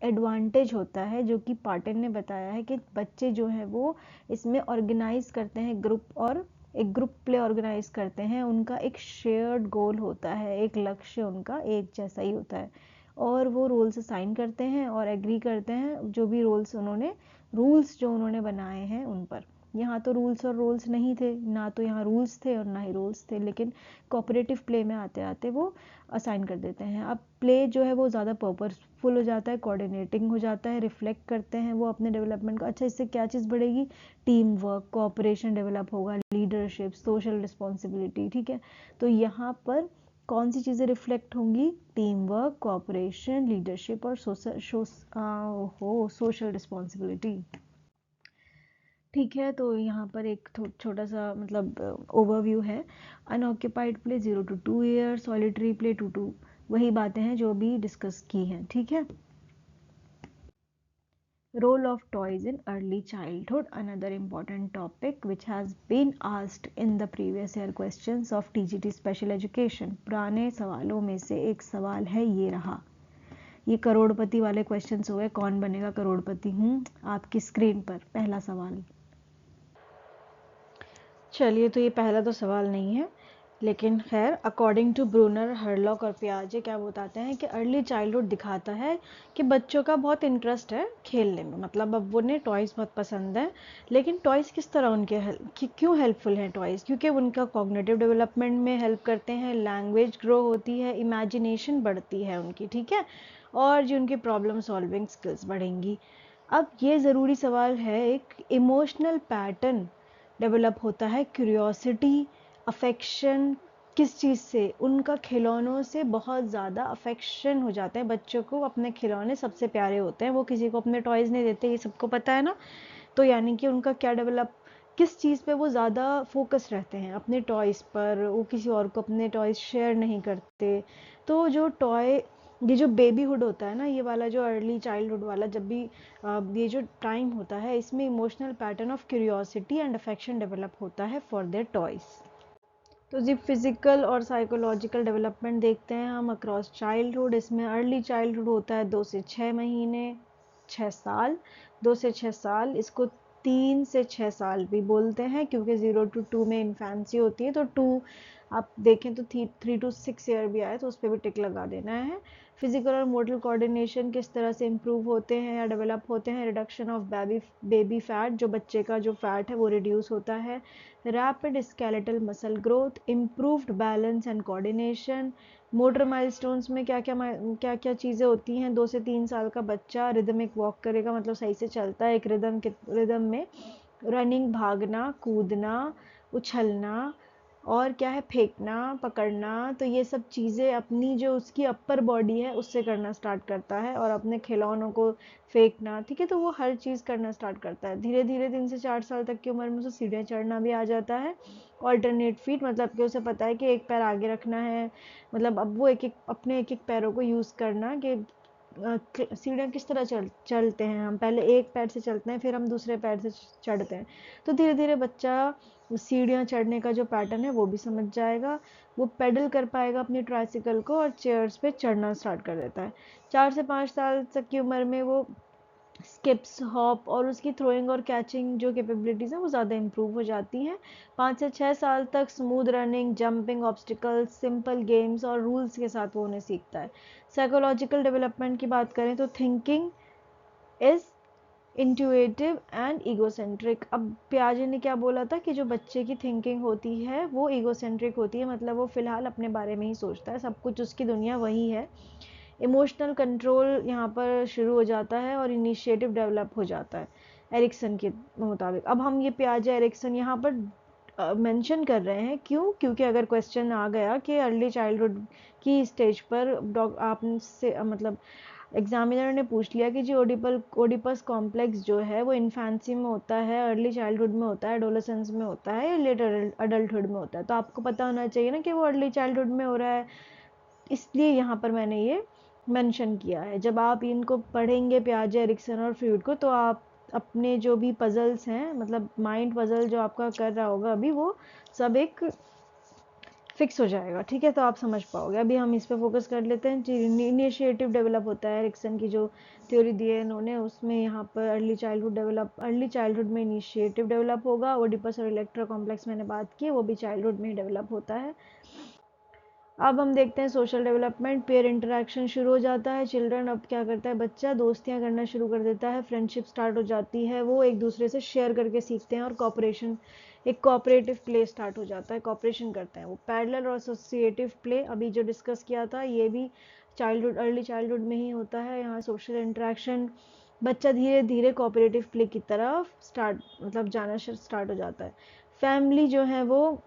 एडवांटेज होता है, जो कि पाटिल ने बताया है कि बच्चे जो हैं वो इसमें ऑर्गेनाइज करते हैं ग्रुप, और एक ग्रुप प्ले ऑर्गेनाइज करते हैं। उनका एक शेयर्ड गोल होता है, एक लक्ष्य उनका एक जैसा ही होता है, और वो रोल्स असाइन करते हैं और एग्री करते हैं जो भी रूल्स जो उन्होंने बनाए हैं उन पर। यहाँ तो रूल्स और रोल्स नहीं थे, ना तो यहाँ रूल्स थे और ना ही रोल्स थे, लेकिन कोऑपरेटिव प्ले में आते आते वो असाइन कर देते हैं। अब प्ले जो है वो ज़्यादा पर्पसफुल हो जाता है, कोऑर्डिनेटिंग हो जाता है, रिफ्लेक्ट करते हैं वो अपने डेवलपमेंट को। अच्छा, इससे क्या चीज़ बढ़ेगी, टीम वर्क, कोऑपरेशन डेवलप होगा, लीडरशिप, सोशल रिस्पॉन्सिबिलिटी। ठीक है, तो यहाँ पर कौन सी चीज़ें रिफ्लेक्ट होंगी, टीम वर्क, कोऑपरेशन, लीडरशिप, और सोशल रिस्पॉन्सिबिलिटी। ठीक है, तो यहाँ पर एक छोटा सा मतलब ओवरव्यू है। Unoccupied play 0 to 2 year, solitary play 2 to, वही बातें हैं जो भी डिस्कस की हैं। ठीक है, role of toys in early childhood, another important topic which has been asked in the previous year questions of TGT special education. पुराने सवालों में से एक सवाल है, ये रहा, ये करोड़पति वाले क्वेश्चंस हो गए, कौन बनेगा करोड़पति। आपकी स्क्रीन पर पहला सवाल। चलिए, तो ये पहला तो सवाल नहीं है, लेकिन खैर, अकॉर्डिंग टू ब्रूनर, हरलॉक और पियाजे क्या बताते हैं कि अर्ली चाइल्डहुड दिखाता है कि बच्चों का बहुत इंटरेस्ट है खेलने में, मतलब अब उन्हें टॉयज़ बहुत पसंद है। लेकिन टॉयज़ किस तरह उनके क्यों हेल्पफुल हैं टॉयज़, क्योंकि उनका कॉग्निटिव डेवलपमेंट में हेल्प करते हैं, लैंग्वेज ग्रो होती है, इमेजिनेशन बढ़ती है उनकी। ठीक है, और जो उनकी प्रॉब्लम सॉल्विंग स्किल्स बढ़ेंगी। अब ये ज़रूरी सवाल है, एक इमोशनल पैटर्न डेवलप होता है, क्यूरियोसिटी, अफेक्शन, किस चीज़ से? उनका खिलौनों से बहुत ज़्यादा अफेक्शन हो जाता है बच्चों को, अपने खिलौने सबसे प्यारे होते हैं, वो किसी को अपने टॉयज़ नहीं देते, ये सबको पता है ना। तो यानी कि उनका क्या डेवलप, किस चीज़ पे वो ज़्यादा फोकस रहते हैं, अपने टॉयज़ पर, वो किसी और को अपने टॉयज़ शेयर नहीं करते। तो जो टॉय, ये जो बेबीहुड होता है ना, ये वाला जो अर्ली चाइल्डहुड वाला, जब भी ये जो टाइम होता है, इसमें emotional pattern of curiosity and affection develop होता है फॉर देयर टॉयज़। तो जी फिजिकल और साइकोलॉजिकल डेवलपमेंट देखते हैं हम अक्रॉस चाइल्डहुड। इसमें अर्ली चाइल्डहुड होता है 2 से 6 महीने, 6 साल, 2 से 6 साल, इसको 3 से 6 साल भी बोलते हैं, क्योंकि 0 to 2 में इन्फेंसी होती है, तो 2 आप देखें तो 3 to 6 ईयर भी आए तो उस पर भी टिक लगा देना है। फिजिकल और मोटल कोऑर्डिनेशन किस तरह से इम्प्रूव होते हैं या डेवलप होते हैं? रिडक्शन ऑफ बेबी फैट, जो बच्चे का जो फैट है वो रिड्यूस होता है। Rapid skeletal muscle growth, improved balance and coordination. Motor milestones में क्या क्या चीज़ें होती हैं? 2 से 3 साल का बच्चा रिदमिक वॉक करेगा, मतलब सही से चलता है एक रिदम में, रनिंग, भागना, कूदना, उछलना, और क्या है, फेंकना, पकड़ना। तो ये सब चीज़ें अपनी जो उसकी अपर बॉडी है उससे करना स्टार्ट करता है, और अपने खिलौनों को फेंकना, ठीक है, तो वो हर चीज़ करना स्टार्ट करता है। धीरे धीरे 3 से 4 साल तक की उम्र में उसे सीढ़ियाँ चढ़ना भी आ जाता है। ऑल्टरनेट फीट, मतलब कि उसे पता है कि एक पैर आगे रखना है, मतलब अब वो अपने एक एक पैरों को यूज़ करना, कि सीढ़ियाँ किस तरह चलते हैं, हम पहले एक पैर से चलते हैं, फिर हम दूसरे पैर से चढ़ते हैं। तो धीरे धीरे बच्चा सीढ़ियाँ चढ़ने का जो पैटर्न है वो भी समझ जाएगा, वो पेडल कर पाएगा अपनी ट्राइसिकल को, और चेयर्स पे चढ़ना स्टार्ट कर देता है। 4 से 5 साल तक की उम्र में वो स्किप्स, हॉप, और उसकी थ्रोइंग और कैचिंग जो कैपेबिलिटीज़ हैं वो ज़्यादा इंप्रूव हो जाती हैं। 5 से 6 साल तक smooth running, jumping, obstacles, simple games और रूल्स के साथ वो उन्हें सीखता है। साइकोलॉजिकल डेवलपमेंट की बात करें तो thinking is intuitive and egocentric. अब पियाजे ने क्या बोला था कि जो बच्चे की थिंकिंग होती है वो ईगोसेंट्रिक होती है, मतलब वो फिलहाल अपने बारे में ही सोचता है, सब कुछ उसकी दुनिया वही है। इमोशनल कंट्रोल यहाँ पर शुरू हो जाता है और इनिशिएटिव डेवलप हो जाता है एरिक्सन के मुताबिक। अब हम ये पियाजे एरिक्सन यहाँ पर मेंशन कर रहे हैं, क्यों? क्योंकि अगर क्वेश्चन आ गया कि अर्ली चाइल्डहुड की स्टेज पर आपसे मतलब एग्जामिनर ने पूछ लिया कि जो ओडिपस कॉम्प्लेक्स जो है वो इन्फेंसी में होता है, अर्ली चाइल्डहुड में होता है, एडोलेसेंस में होता है, या लेटर अडल्टहुड में होता है, तो आपको पता होना चाहिए ना कि वो अर्ली चाइल्डहुड में हो रहा है, इसलिए यहाँ पर मैंने ये मेंशन किया है। जब आप इनको पढ़ेंगे पियाजे, एरिक्सन और फ्रूड को, तो आप अपने जो भी पजल्स हैं, मतलब माइंड पजल जो आपका कर रहा होगा अभी, वो सब एक फिक्स हो जाएगा, ठीक है, तो आप समझ पाओगे। अभी हम इस पे फोकस कर लेते हैं। इनिशिएटिव डेवलप होता है, एरिक्सन की जो थ्योरी दी है इन्होंने, उसमें यहाँ पर अर्ली चाइल्डहुड में इनिशिएटिव डेवलप होगा। ओडिपस और इलेक्ट्रो कॉम्प्लेक्स मैंने बात की, वो भी चाइल्डहुड में ही डेवलप होता है। अब हम देखते हैं सोशल डेवलपमेंट। पेयर इंटरेक्शन शुरू हो जाता है। चिल्ड्रन अब क्या करता है, बच्चा दोस्तियां करना शुरू कर देता है, फ्रेंडशिप स्टार्ट हो जाती है, वो एक दूसरे से शेयर करके सीखते हैं, और कॉपरेशन, एक कोऑपरेटिव प्ले स्टार्ट हो जाता है, कॉपरेशन करते हैं वो। पैरेलल और एसोसिएटिव प्ले अभी जो डिस्कस किया था, ये भी अर्ली चाइल्डहुड में ही होता है। यहाँ सोशल इंटरेक्शन, बच्चा धीरे धीरे कोऑपरेटिव प्ले की तरफ जाना स्टार्ट हो जाता है। फैमिली जो है वो,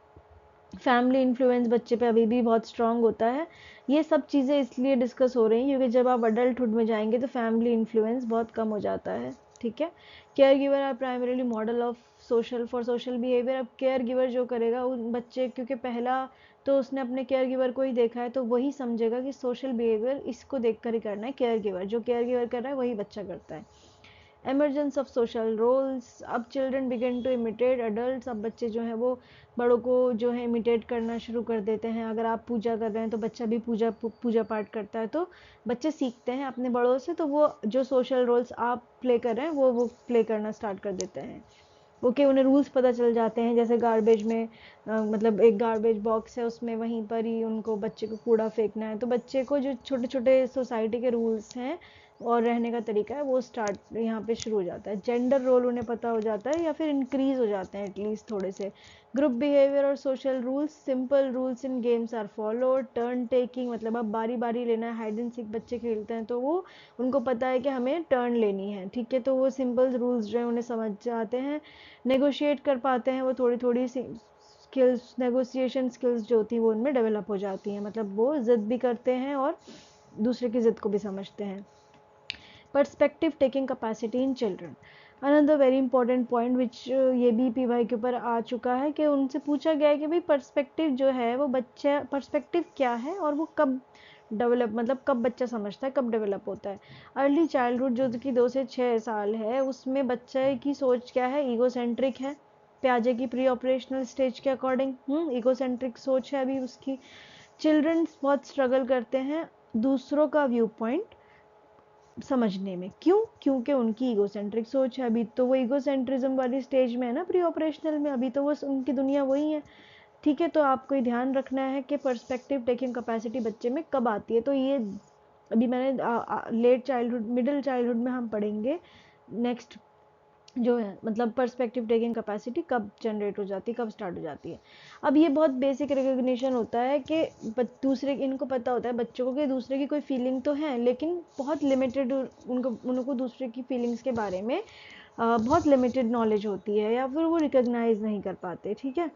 फैमिली इन्फ्लुएंस बच्चे पे अभी भी बहुत स्ट्रांग होता है। ये सब चीज़ें इसलिए डिस्कस हो रही हैं क्योंकि जब आप अडल्टहुड में जाएंगे तो फैमिली इन्फ्लुएंस बहुत कम हो जाता है, ठीक है। Caregiver are primarily model of social behaviour. अब केयर गिवर जो करेगा उन बच्चे, क्योंकि पहला तो उसने अपने केयर गिवर को ही देखा है, तो वही समझेगा कि सोशल बिहेवियर इसको देख कर ही करना है। केयर गिवर जो केयर गिवर कर रहा है वही बच्चा करता है। Emergence of social roles. अब children begin to imitate adult. अब बच्चे जो हैं वो बड़ों को जो है इमिटेट करना शुरू कर देते हैं। अगर आप पूजा कर रहे हैं तो बच्चा भी पूजा पाठ करता है, तो बच्चे सीखते हैं अपने बड़ों से, तो वो जो सोशल रोल्स आप प्ले कर रहे हैं वो प्ले करना स्टार्ट कर देते हैं। ओके, उन्हें रूल्स पता चल जाते हैं, जैसे गार्बेज में मतलब एक गार्बेज बॉक्स है, उसमें वहीं पर ही उनको बच्चे को कूड़ा फेंकना है, तो बच्चे को जो छोटे छोटे सोसाइटी के रूल्स हैं और रहने का तरीका है वो स्टार्ट यहाँ पे शुरू हो जाता है। जेंडर रोल उन्हें पता हो जाता है या फिर इंक्रीज हो जाते हैं एटलीस्ट थोड़े से। ग्रुप बिहेवियर और social rules, simple rules in games are followed. Turn taking मतलब अब बारी बारी लेना है, हाइड एंड सीक बच्चे खेलते हैं तो वो उनको पता है कि हमें टर्न लेनी है, ठीक है, तो वो सिंपल रूल्स जो है उन्हें समझ जाते हैं। नेगोशिएट कर पाते हैं वो, थोड़ी थोड़ी स्किल्स, नेगोशिएशन स्किल्स जो होती है वो उनमें डेवलप हो जाती हैं, मतलब वो जिद भी करते हैं और दूसरे की जिद को भी समझते हैं। Perspective taking capacity in children, another very important point which ये भी पीवाई के ऊपर आ चुका है कि उनसे पूछा गया है कि भाई पर्सपेक्टिव जो है वो बच्चा, पर्सपेक्टिव क्या है और वो कब डेवलप, मतलब कब बच्चा समझता है, कब डेवलप होता है। अर्ली चाइल्डहुड जो कि 2 से 6 साल है उसमें बच्चे की सोच क्या है, ईगोसेंट्रिक है। प्याजे की प्री ऑपरेशनल स्टेज के अकॉर्डिंग ईगोसेंट्रिक सोच है अभी उसकी। चिल्ड्रन बहुत स्ट्रगल करते हैं दूसरों का व्यू पॉइंट समझने में, क्यों, क्योंकि उनकी ईगोसेंट्रिक सोच है। अभी तो वो ईगोसेंट्रिज्म वाली स्टेज में है ना प्री ऑपरेशनल में, अभी तो वो उनकी दुनिया वही है, ठीक है। तो आपको ये ध्यान रखना है कि पर्सपेक्टिव टेकिंग कैपेसिटी बच्चे में कब आती है। तो ये अभी मैंने लेट चाइल्डहुड, मिडिल चाइल्डहुड में हम पढ़ेंगे नेक्स्ट जो है, मतलब पर्सपेक्टिव टेकिंग कैपेसिटी कब जनरेट हो जाती है, कब स्टार्ट हो जाती है। अब ये बहुत बेसिक रिकग्निशन होता है कि दूसरे, इनको पता होता है बच्चों को कि दूसरे की कोई फीलिंग तो है लेकिन बहुत लिमिटेड, उनको दूसरे की फीलिंग्स के बारे में बहुत लिमिटेड नॉलेज होती है या फिर वो रिकग्नाइज नहीं कर पाते, ठीक है।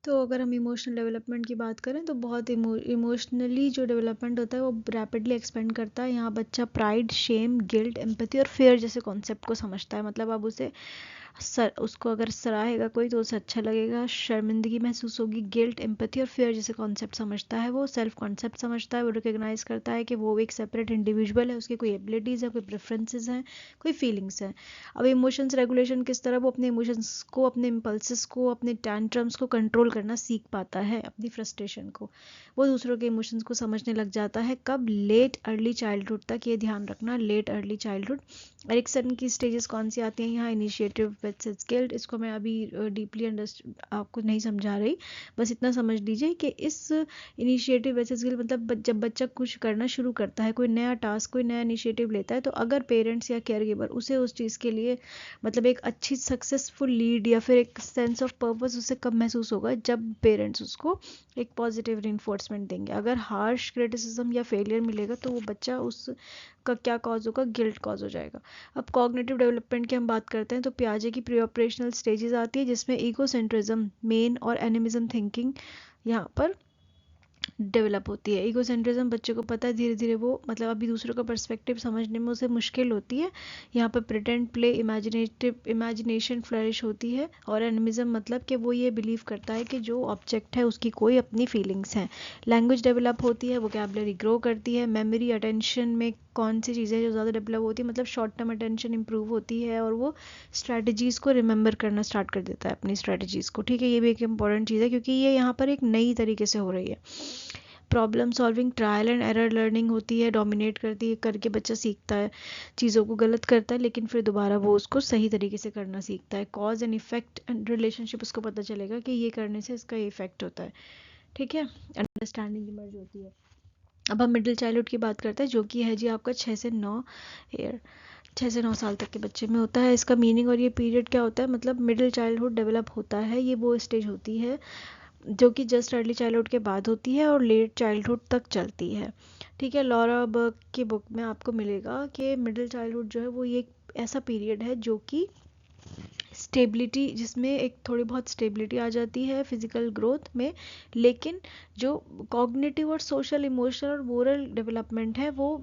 तो अगर हम इमोशनल डेवलपमेंट की बात करें तो बहुत इमोशनली जो डेवलपमेंट होता है वो रैपिडली एक्सपेंड करता है। यहाँ बच्चा प्राइड, शेम, गिल्ट, एम्पैथी और फेयर जैसे कॉन्सेप्ट को समझता है, मतलब अब उसे उसको अगर सराहेगा कोई तो उसे अच्छा लगेगा, शर्मिंदगी महसूस होगी। गिल्ट, एम्पैथी और फेयर जैसे कॉन्सेप्ट समझता है वो, सेल्फ कॉन्सेप्ट समझता है, वो रिकग्नाइज करता है कि वो एक सेपरेट इंडिविजुअल है, उसकी कोई एबिलिटीज़ है, कोई प्रेफरेंसेस हैं, कोई फीलिंग्स हैं। अब इमोशंस रेगुलेशन किस तरह, वो अपने इमोशंस को, अपने इम्पल्सेस को, अपने टैंट्रम्स को कंट्रोल करना सीख पाता है, अपनी फ्रस्ट्रेशन को। वो दूसरों के इमोशंस को समझने लग जाता है कब, लेट अर्ली चाइल्डहुड तक, ये ध्यान रखना, लेट अर्ली चाइल्डहुड। एरिक्सन की स्टेजेस कौन सी आती हैं यहाँ, इनिशिएटिव वर्सेस गिल्ट, इसको मैं अभी डीपली आपको नहीं समझा रही, बस इतना समझ लीजिए कि इस इनिशिएटिव वर्सेस गिल्ट मतलब जब बच्चा कुछ करना शुरू करता है, कोई नया टास्क, कोई नया इनिशिएटिव लेता है, तो अगर पेरेंट्स या केयर गिवर उसे उस चीज़ के लिए मतलब एक अच्छी सक्सेसफुल लीड या फिर एक सेंस ऑफ पर्पस उसे कब महसूस होगा, जब पेरेंट्स उसको एक पॉजिटिव रिइंफोर्समेंट देंगे। अगर हार्श क्रिटिसिज्म या फेलियर मिलेगा तो वो बच्चा उस का क्या कॉज होगा, गिल्ट कॉज हो जाएगा। अब कॉग्निटिव डेवलपमेंट की हम बात करते हैं तो पियाजे की प्री ऑपरेशनल स्टेजेस आती है जिसमें ईगोसेंट्रिज्म मेन और एनिमिज्म थिंकिंग यहाँ पर डेवलप होती है। ईगोसेंट्रिज्म बच्चे को पता है धीरे धीरे वो मतलब अभी दूसरों का पर्सपेक्टिव समझने में उसे मुश्किल होती है, यहाँ पर प्रिटेंड प्ले, इमेजिनेशन फ्लरिश होती है। और एनिमिज्म मतलब कि वो ये बिलीव करता है कि जो ऑब्जेक्ट है उसकी कोई अपनी फीलिंग्स हैं। लैंग्वेज डेवलप होती है, वोकैबुलरी ग्रो करती है। मेमोरी, अटेंशन में कौन सी चीज़ें जो ज़्यादा डेवलप होती है, मतलब शॉर्ट टर्म अटेंशन इंप्रूव होती है और वो स्ट्रैटेजीज़ को रिमेंबर करना स्टार्ट कर देता है, अपनी स्ट्रैटेजीज़ को, ठीक है। ये भी एक इंपॉर्टेंट चीज़ है क्योंकि ये यहाँ पर एक नई तरीके से हो रही है। Problem solving, trial and error learning होती है, डोमिनेट करती है, करके बच्चा सीखता है, चीज़ों को गलत करता है लेकिन फिर दोबारा वो उसको सही तरीके से करना सीखता है। Cause and effect and relationship उसको पता चलेगा कि ये करने से इसका इफेक्ट होता है, ठीक है। अंडरस्टैंडिंग इमर्ज होती है। अब हम मिडिल चाइल्डहुड की बात करते हैं जो कि है जी आपका 6 से 9 ईयर, 6 से 9 साल तक के बच्चे में होता है। इसका मीनिंग और ये पीरियड क्या होता है, मतलब मिडिल चाइल्डहुड डेवलप होता है, ये वो स्टेज होती है जो कि जस्ट अर्ली चाइल्डहुड के बाद होती है और लेट चाइल्डहुड तक चलती है, ठीक है। लॉरा बर्ग की बुक में आपको मिलेगा कि मिडिल चाइल्डहुड जो है वो ये ऐसा पीरियड है जो कि स्टेबिलिटी, जिसमें एक थोड़ी बहुत स्टेबिलिटी आ जाती है फिजिकल ग्रोथ में, लेकिन जो कॉग्निटिव और सोशल, इमोशनल और मोरल डेवलपमेंट है वो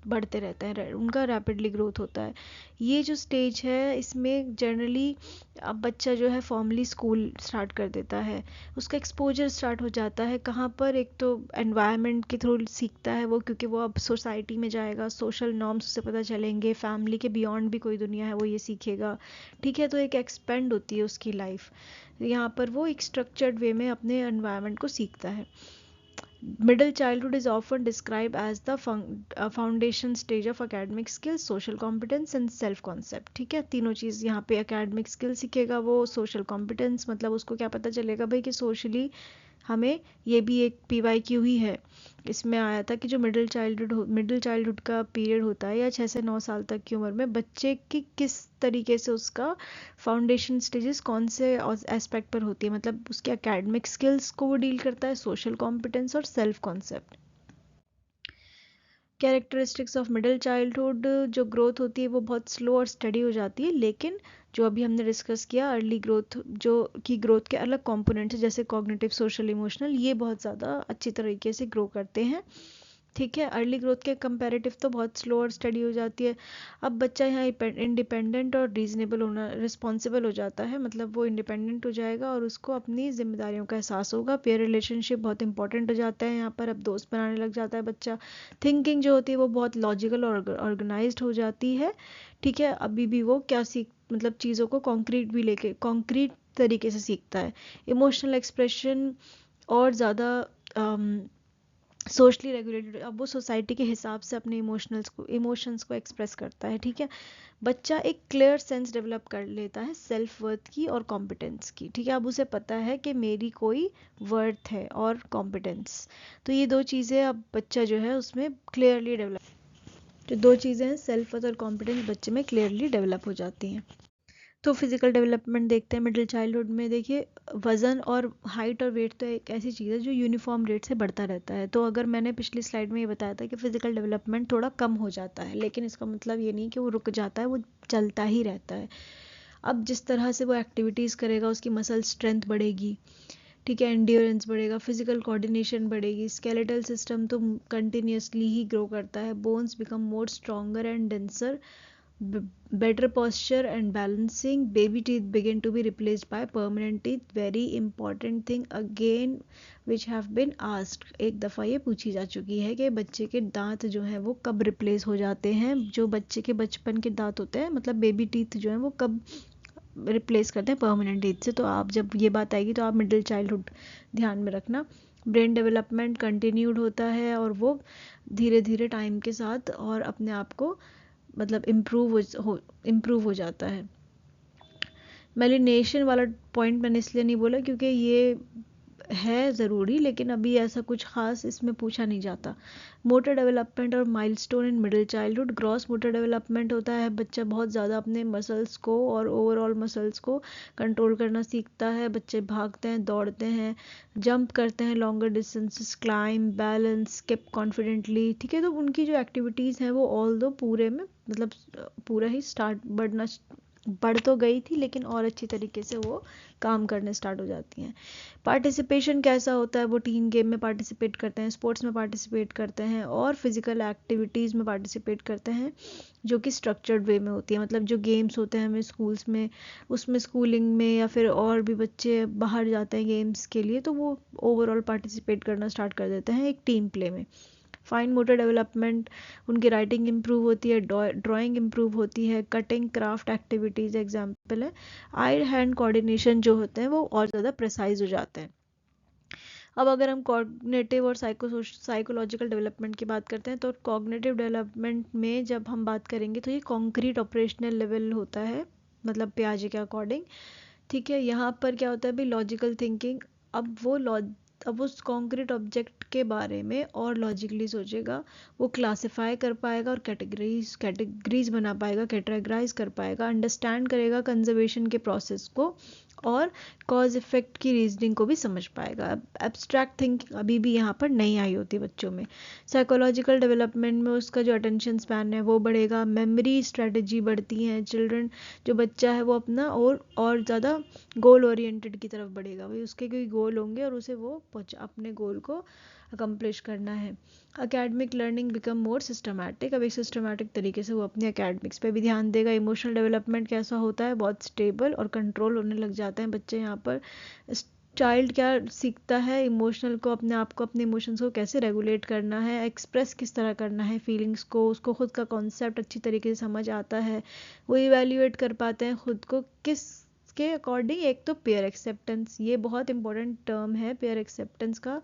बढ़ते रहते हैं, उनका रैपिडली ग्रोथ होता है। ये जो स्टेज है इसमें जनरली अब बच्चा जो है फॉर्मली स्कूल स्टार्ट कर देता है, उसका एक्सपोजर स्टार्ट हो जाता है। कहाँ पर, एक तो एनवायरनमेंट के थ्रू सीखता है वो, क्योंकि वो अब सोसाइटी में जाएगा, सोशल नॉर्म्स उसे पता चलेंगे, फैमिली के बियॉन्ड भी कोई दुनिया है वो ये सीखेगा, ठीक है। तो एक एक्सपेंड होती है उसकी लाइफ, यहाँ पर वो एक स्ट्रक्चर्ड वे में अपने एनवायरनमेंट को सीखता है। Middle childhood is often described as the foundation stage of academic skills, social competence and self concept, ठीक है। तीनों चीज़ यहाँ पे academic skills सीखेगा वो, social competence मतलब उसको क्या पता चलेगा भाई कि socially हमें ये भी एक PYQ ही है, इसमें आया था कि जो मिडिल चाइल्डहुड का पीरियड होता है या 6 से 9 साल तक की उम्र में बच्चे की किस तरीके से उसका फाउंडेशन स्टेजेस कौन से एस्पेक्ट पर होती है, मतलब उसके एकेडमिक स्किल्स को वो डील करता है, सोशल कॉम्पिटेंस और self concept. Characteristics of middle childhood, जो ग्रोथ होती है वो बहुत स्लो और स्टडी हो जाती है, लेकिन जो अभी हमने डिस्कस किया अर्ली ग्रोथ, जो कि ग्रोथ के अलग कंपोनेंट्स जैसे कॉग्निटिव, सोशल, इमोशनल, ये बहुत ज़्यादा अच्छी तरीके से ग्रो करते हैं। ठीक है, अर्ली ग्रोथ के कंपैरेटिव तो बहुत स्लो और स्टडी हो जाती है। अब बच्चा यहाँ इंडिपेंडेंट और रीजनेबल होना, रिस्पॉन्सिबल हो जाता है, मतलब वो इंडिपेंडेंट हो जाएगा और उसको अपनी जिम्मेदारियों का एहसास होगा। पेयर रिलेशनशिप बहुत इंपॉर्टेंट हो जाता है यहाँ पर, अब दोस्त बनाने लग जाता है बच्चा। थिंकिंग जो होती है वो बहुत लॉजिकल और ऑर्गेनाइज्ड हो जाती है। ठीक है, अभी भी वो क्या सीख, मतलब चीज़ों को कॉन्क्रीट तरीके से सीखता है। इमोशनल एक्सप्रेशन और ज़्यादा सोशली रेगुलेटेड, अब वो सोसाइटी के हिसाब से अपने इमोशंस को एक्सप्रेस करता है। ठीक है, बच्चा एक क्लियर सेंस डेवलप कर लेता है सेल्फ वर्थ की और कॉम्पिटेंस की। ठीक है, अब उसे पता है कि मेरी कोई वर्थ है और कॉम्पिटेंस, तो ये दो चीज़ें अब बच्चा जो है उसमें क्लियरली डेवलप, जो दो चीज़ें हैं सेल्फ वर्थ और कॉम्पिटेंस बच्चे में क्लियरली डेवलप हो जाती हैं। तो फिजिकल डेवलपमेंट देखते हैं मिडिल चाइल्डहुड में। देखिए, वज़न और हाइट और वेट तो एक ऐसी चीज़ है जो यूनिफॉर्म रेट से बढ़ता रहता है। तो अगर मैंने पिछली स्लाइड में ये बताया था कि फिजिकल डेवलपमेंट थोड़ा कम हो जाता है, लेकिन इसका मतलब ये नहीं कि वो रुक जाता है, वो चलता ही रहता है। अब जिस तरह से वो एक्टिविटीज़ करेगा उसकी मसल स्ट्रेंथ बढ़ेगी, ठीक है, एंड्योरेंस बढ़ेगा, फिजिकल कोऑर्डिनेशन बढ़ेगी, स्केलेटल सिस्टम तो कंटिन्यूसली ही ग्रो करता है, bones become more stronger and denser, better posture and balancing, baby teeth begin to be replaced by permanent teeth, very important thing again which have been asked, एक दफ़ा ये पूछी जा चुकी है कि बच्चे के दांत जो हैं वो कब रिप्लेस हो जाते हैं, जो बच्चे के बचपन के दांत होते हैं, मतलब बेबी टीथ जो हैं वो कब रिप्लेस करते हैं परमानेंट टीथ से। तो आप जब ये बात आएगी तो आप मिडिल चाइल्डहुड ध्यान में रखना। ब्रेन डेवलपमेंट कंटिन्यूड होता है और वो धीरे धीरे टाइम के साथ और अपने आप को मतलब इम्प्रूव हो जाता है। मेलिनेशन वाला पॉइंट मैंने इसलिए नहीं बोला क्योंकि ये है ज़रूरी, लेकिन अभी ऐसा कुछ ख़ास इसमें पूछा नहीं जाता। मोटर डेवलपमेंट और milestone in middle childhood, gross motor development होता है, बच्चा बहुत ज़्यादा अपने मसल्स को और ओवरऑल मसल्स को कंट्रोल करना सीखता है, बच्चे भागते हैं, दौड़ते हैं, जंप करते हैं longer distances, climb, balance, skip confidently. ठीक है, तो उनकी जो एक्टिविटीज़ हैं वो ऑल दो पूरे में मतलब पूरा ही बढ़ तो गई थी, लेकिन और अच्छी तरीके से वो काम करने स्टार्ट हो जाती हैं। पार्टिसिपेशन कैसा होता है, वो टीम गेम में पार्टिसिपेट करते हैं, स्पोर्ट्स में पार्टिसिपेट करते हैं और फिजिकल एक्टिविटीज़ में पार्टिसिपेट करते हैं जो कि स्ट्रक्चर्ड वे में होती है, मतलब जो गेम्स होते हैं हमें स्कूल्स में, उसमें स्कूलिंग में या फिर और भी बच्चे बाहर जाते हैं गेम्स के लिए तो वो ओवरऑल पार्टिसिपेट करना स्टार्ट कर देते हैं एक टीम प्ले में। फाइन मोटर डेवलपमेंट, उनकी राइटिंग इम्प्रूव होती है, ड्राइंग इम्प्रूव होती है, कटिंग, क्राफ्ट एक्टिविटीज़ एग्जाम्पल है। आई हैंड कोऑर्डिनेशन जो होते हैं वो और ज़्यादा प्रिसाइज हो जाते हैं। अब अगर हम कॉग्निटिव और साइकोलॉजिकल डेवलपमेंट की बात करते हैं तो कॉग्निटिव डेवलपमेंट में जब हम बात करेंगे तो ये कॉन्क्रीट ऑपरेशनल लेवल होता है, मतलब पियाजे के अकॉर्डिंग। ठीक है, यहाँ पर क्या होता है भाई, लॉजिकल थिंकिंग। अब उस कॉन्क्रीट ऑब्जेक्ट के बारे में और लॉजिकली सोचेगा, वो क्लासिफाई कर पाएगा और कैटेगरीज बना पाएगा, कैटेगराइज कर पाएगा, अंडरस्टैंड करेगा कंजर्वेशन के प्रोसेस को और कॉज इफेक्ट की रीजनिंग को भी समझ पाएगा। एब्स्ट्रैक्ट थिंकिंग अभी भी यहाँ पर नहीं आई होती बच्चों में। साइकोलॉजिकल डेवलपमेंट में उसका जो अटेंशन स्पैन है वो बढ़ेगा, मेमोरी स्ट्रेटजी बढ़ती हैं, चिल्ड्रन जो बच्चा है वो अपना और ज़्यादा गोल ओरिएंटेड की तरफ बढ़ेगा, भाई उसके कोई गोल होंगे और उसे वो अपने गोल को अकम्प्लिश करना है। Academic learning become more systematic, अब एक सिस्टमैटिक तरीके से वो अपने अकेडमिक्स पे भी ध्यान देगा। इमोशनल डेवलपमेंट कैसा होता है, बहुत स्टेबल और कंट्रोल होने लग जाते हैं बच्चे। यहाँ पर चाइल्ड क्या सीखता है, इमोशनल को, अपने आप को, अपने इमोशंस को कैसे रेगुलेट करना है, एक्सप्रेस किस तरह करना है फीलिंग्स को, उसको खुद का कॉन्सेप्ट अच्छी तरीके से समझ आता है, वो इवेल्युएट कर पाते हैं खुद को किस के अकॉर्डिंग। एक तो पेयर एक्सेप्टेंस, ये बहुत इंपॉर्टेंट टर्म है पेयर एक्सेप्टेंस का,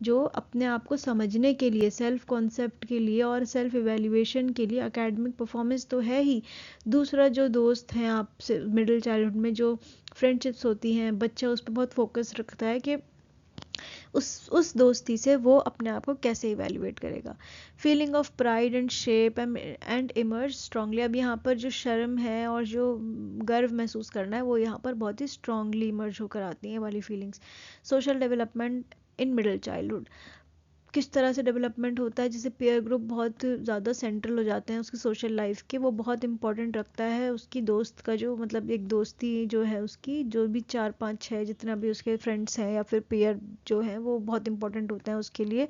जो अपने आप को समझने के लिए, सेल्फ कॉन्सेप्ट के लिए और सेल्फ इवेल्युएशन के लिए। एकेडमिक परफॉर्मेंस तो है ही, दूसरा जो दोस्त हैं आपसे मिडिल चाइल्डहुड में जो फ्रेंडशिप्स होती हैं, बच्चा उस पर बहुत फोकस रखता है कि उस दोस्ती से वो अपने आप को कैसे इवेल्युएट करेगा। Feeling of pride and shape and emerge strongly. अब यहाँ पर जो शर्म है और जो गर्व महसूस करना है वो यहाँ पर बहुत ही स्ट्रांगली इमर्ज होकर आती हैं वाली feelings. Social development in middle childhood, किस तरह से डेवलपमेंट होता है, जैसे पेयर ग्रुप बहुत ज़्यादा सेंट्रल हो जाते हैं उसकी सोशल लाइफ के, वो बहुत इंपॉर्टेंट रखता है उसकी दोस्त का, जो मतलब एक दोस्ती जो है उसकी, जो भी 4 5 6 जितना भी उसके फ्रेंड्स हैं या फिर पेयर जो हैं वो बहुत इंपॉर्टेंट होते हैं उसके लिए।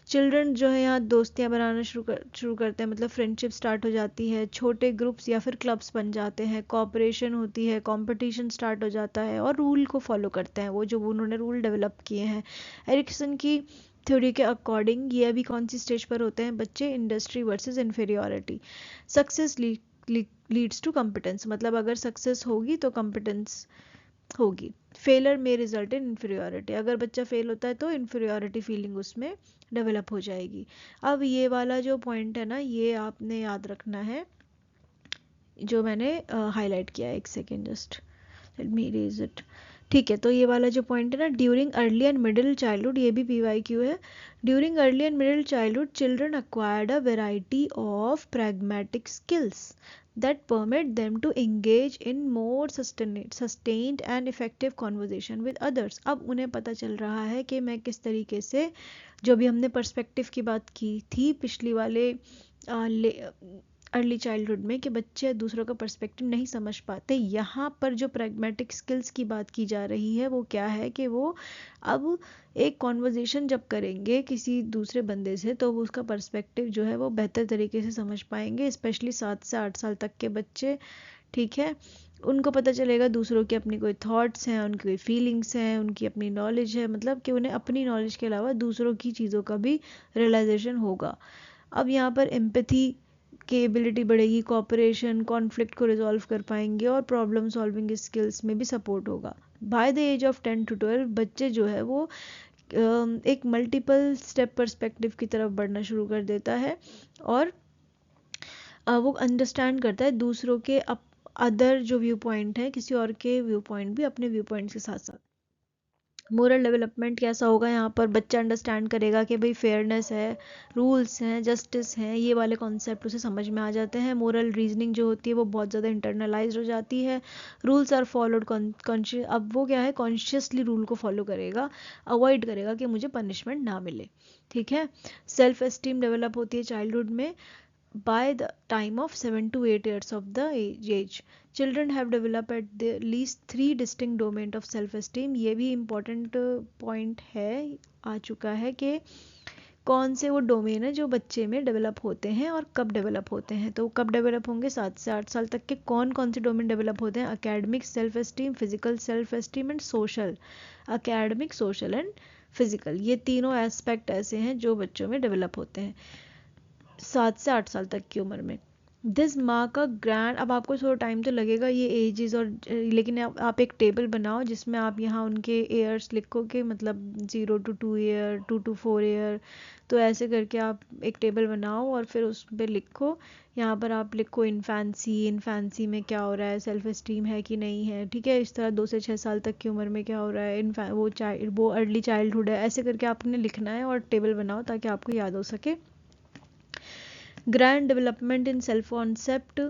चिल्ड्रन जो है यहाँ दोस्तियाँ बनाना शुरू करते हैं, मतलब फ्रेंडशिप स्टार्ट हो जाती है, छोटे ग्रुप्स या फिर क्लब्स बन जाते हैं, कॉपरेशन होती है, कंपटीशन स्टार्ट हो जाता है और रूल को फॉलो करते हैं वो जो उन्होंने रूल डेवलप किए हैं। एरिक्सन की थ्योरी के अकॉर्डिंग ये अभी कौन सी स्टेज पर होते हैं बच्चे, industry versus inferiority. Success leads to competence, मतलब अगर सक्सेस होगी तो कॉम्पिटेंस होगी। फेलर में रिजल्ट इन इन्फीरियोरिटी, अगर बच्चा फेल होता है तो इन्फीरियोरिटी फीलिंग उसमें डेवलप हो जाएगी। अब ये वाला जो पॉइंट है ना ये आपने याद रखना है जो मैंने हाईलाइट किया है। एक second just let me erase it. ठीक है, तो ये वाला जो पॉइंट है ना, during early and middle childhood, ये भी PYQ है। During early and middle childhood children acquired a variety of pragmatic skills that permit them to engage in more sustained and effective conversation with others। अब उन्हें पता चल रहा है कि मैं किस तरीके से, जो भी हमने पर्सपेक्टिव की बात की थी पिछली वाले अर्ली चाइल्डहुड में कि बच्चे दूसरों का पर्सपेक्टिव नहीं समझ पाते, यहाँ पर जो प्रैग्मेटिक स्किल्स की बात की जा रही है वो क्या है कि वो अब एक कॉन्वर्जेशन जब करेंगे किसी दूसरे बंदे से तो वो उसका पर्सपेक्टिव जो है वो बेहतर तरीके से समझ पाएंगे, स्पेशली 7 से 8 साल तक के बच्चे। ठीक है, उनको पता चलेगा दूसरों की अपनी कोई थॉट्स हैं, उनकी कोई फीलिंग्स हैं, उनकी अपनी नॉलेज है, मतलब कि उन्हें अपनी नॉलेज के अलावा दूसरों की चीज़ों का भी रियलाइजेशन होगा। अब यहाँ पर एम्पैथी की एबिलिटी बढ़ेगी, कॉपरेशन, कॉन्फ्लिक्ट को रिजॉल्व कर पाएंगे और प्रॉब्लम सॉल्विंग स्किल्स में भी सपोर्ट होगा। By the age of 10 to 12 बच्चे जो है वो एक मल्टीपल स्टेप पर्सपेक्टिव की तरफ बढ़ना शुरू कर देता है और वो अंडरस्टैंड करता है दूसरों के अदर जो व्यू पॉइंट है, किसी और के व्यू पॉइंट भी अपने व्यू पॉइंट्स के साथ साथ। मोरल डेवलपमेंट कैसा होगा, यहाँ पर बच्चा अंडरस्टैंड करेगा कि भाई फेयरनेस है, रूल्स हैं, जस्टिस हैं, ये वाले कॉन्सेप्ट उसे समझ में आ जाते हैं। मोरल रीजनिंग जो होती है वो बहुत ज़्यादा इंटरनलाइज हो जाती है। रूल्स आर फॉलोड कॉन्शियस, अब वो क्या है कॉन्शियसली रूल को फॉलो करेगा, अवॉइड करेगा कि मुझे पनिशमेंट ना मिले। ठीक है, सेल्फ एस्टीम डेवलप होती है चाइल्डहुड में by the time of 7 to 8 years of the age. Children have developed at the least 3 distinct domain of self-esteem। ये भी important point है, आ चुका है कि कौन से वो डोमेन है जो बच्चे में डेवलप होते हैं और कब डेवलप होते हैं। तो कब डेवलप होंगे, 7 से 8 साल तक के कौन कौन से डोमेन डेवलप होते हैं, academic self esteem, physical self esteem and social. Academic, social and physical, ये तीनों एस्पेक्ट ऐसे हैं जो बच्चों में डेवलप होते हैं 7 से 8 साल तक की उम्र में। दिस मार्क अ ग्रैंड, अब आपको थोड़ा टाइम तो लगेगा ये एजेस और, लेकिन आप एक टेबल बनाओ जिसमें आप यहाँ उनके ईयर्स लिखोगे, मतलब 0 to 2 ईयर, 2 to 4 ईयर, तो ऐसे करके आप एक टेबल बनाओ और फिर उस पर लिखो। यहाँ पर आप लिखो इन्फेंसी में क्या हो रहा है, सेल्फ एस्टीम है कि नहीं है। ठीक है, इस तरह 2 से 6 साल तक की उम्र में क्या हो रहा है, वो अर्ली चाइल्डहुड है, ऐसे करके आपने लिखना है और टेबल बनाओ ताकि आपको याद हो सके। Grand development in self concept,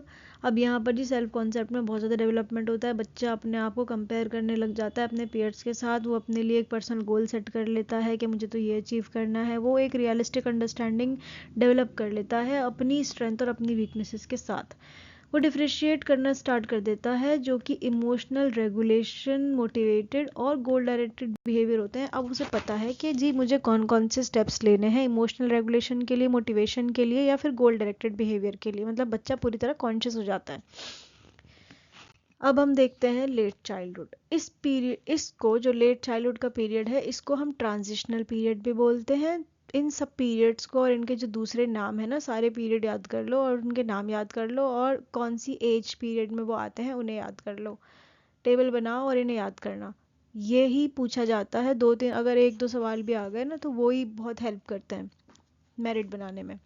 अब यहाँ पर जी सेल्फ कॉन्सेप्ट में बहुत ज़्यादा डेवलपमेंट होता है, बच्चा अपने आप को कंपेयर करने लग जाता है अपने पीयर्स के साथ, वो अपने लिए एक पर्सनल गोल सेट कर लेता है कि मुझे तो ये अचीव करना है, वो एक रियलिस्टिक अंडरस्टैंडिंग डेवलप कर लेता है अपनी स्ट्रेंथ और अपनी वीकनेसेस के साथ। वो डिफ्रेशिएट करना स्टार्ट कर देता है जो कि इमोशनल रेगुलेशन, मोटिवेटेड और गोल डायरेक्टेड बिहेवियर होते हैं। अब उसे पता है कि जी मुझे कौन कौन से स्टेप्स लेने हैं इमोशनल रेगुलेशन के लिए, मोटिवेशन के लिए या फिर गोल डायरेक्टेड बिहेवियर के लिए, मतलब बच्चा पूरी तरह कॉन्शियस हो जाता है। अब हम देखते हैं लेट चाइल्डहुड। इस पीरियड, इसको जो लेट चाइल्डहुड का पीरियड है इसको हम ट्रांजिशनल पीरियड भी बोलते हैं। इन सब पीरियड्स को और इनके जो दूसरे नाम है ना, सारे पीरियड याद कर लो और उनके नाम याद कर लो और कौन सी एज पीरियड में वो आते हैं उन्हें याद कर लो, टेबल बनाओ और इन्हें याद करना। ये ही पूछा जाता है, 2-3 अगर 1-2 सवाल भी आ गए ना तो वो ही बहुत हेल्प करते हैं मेरिट बनाने में।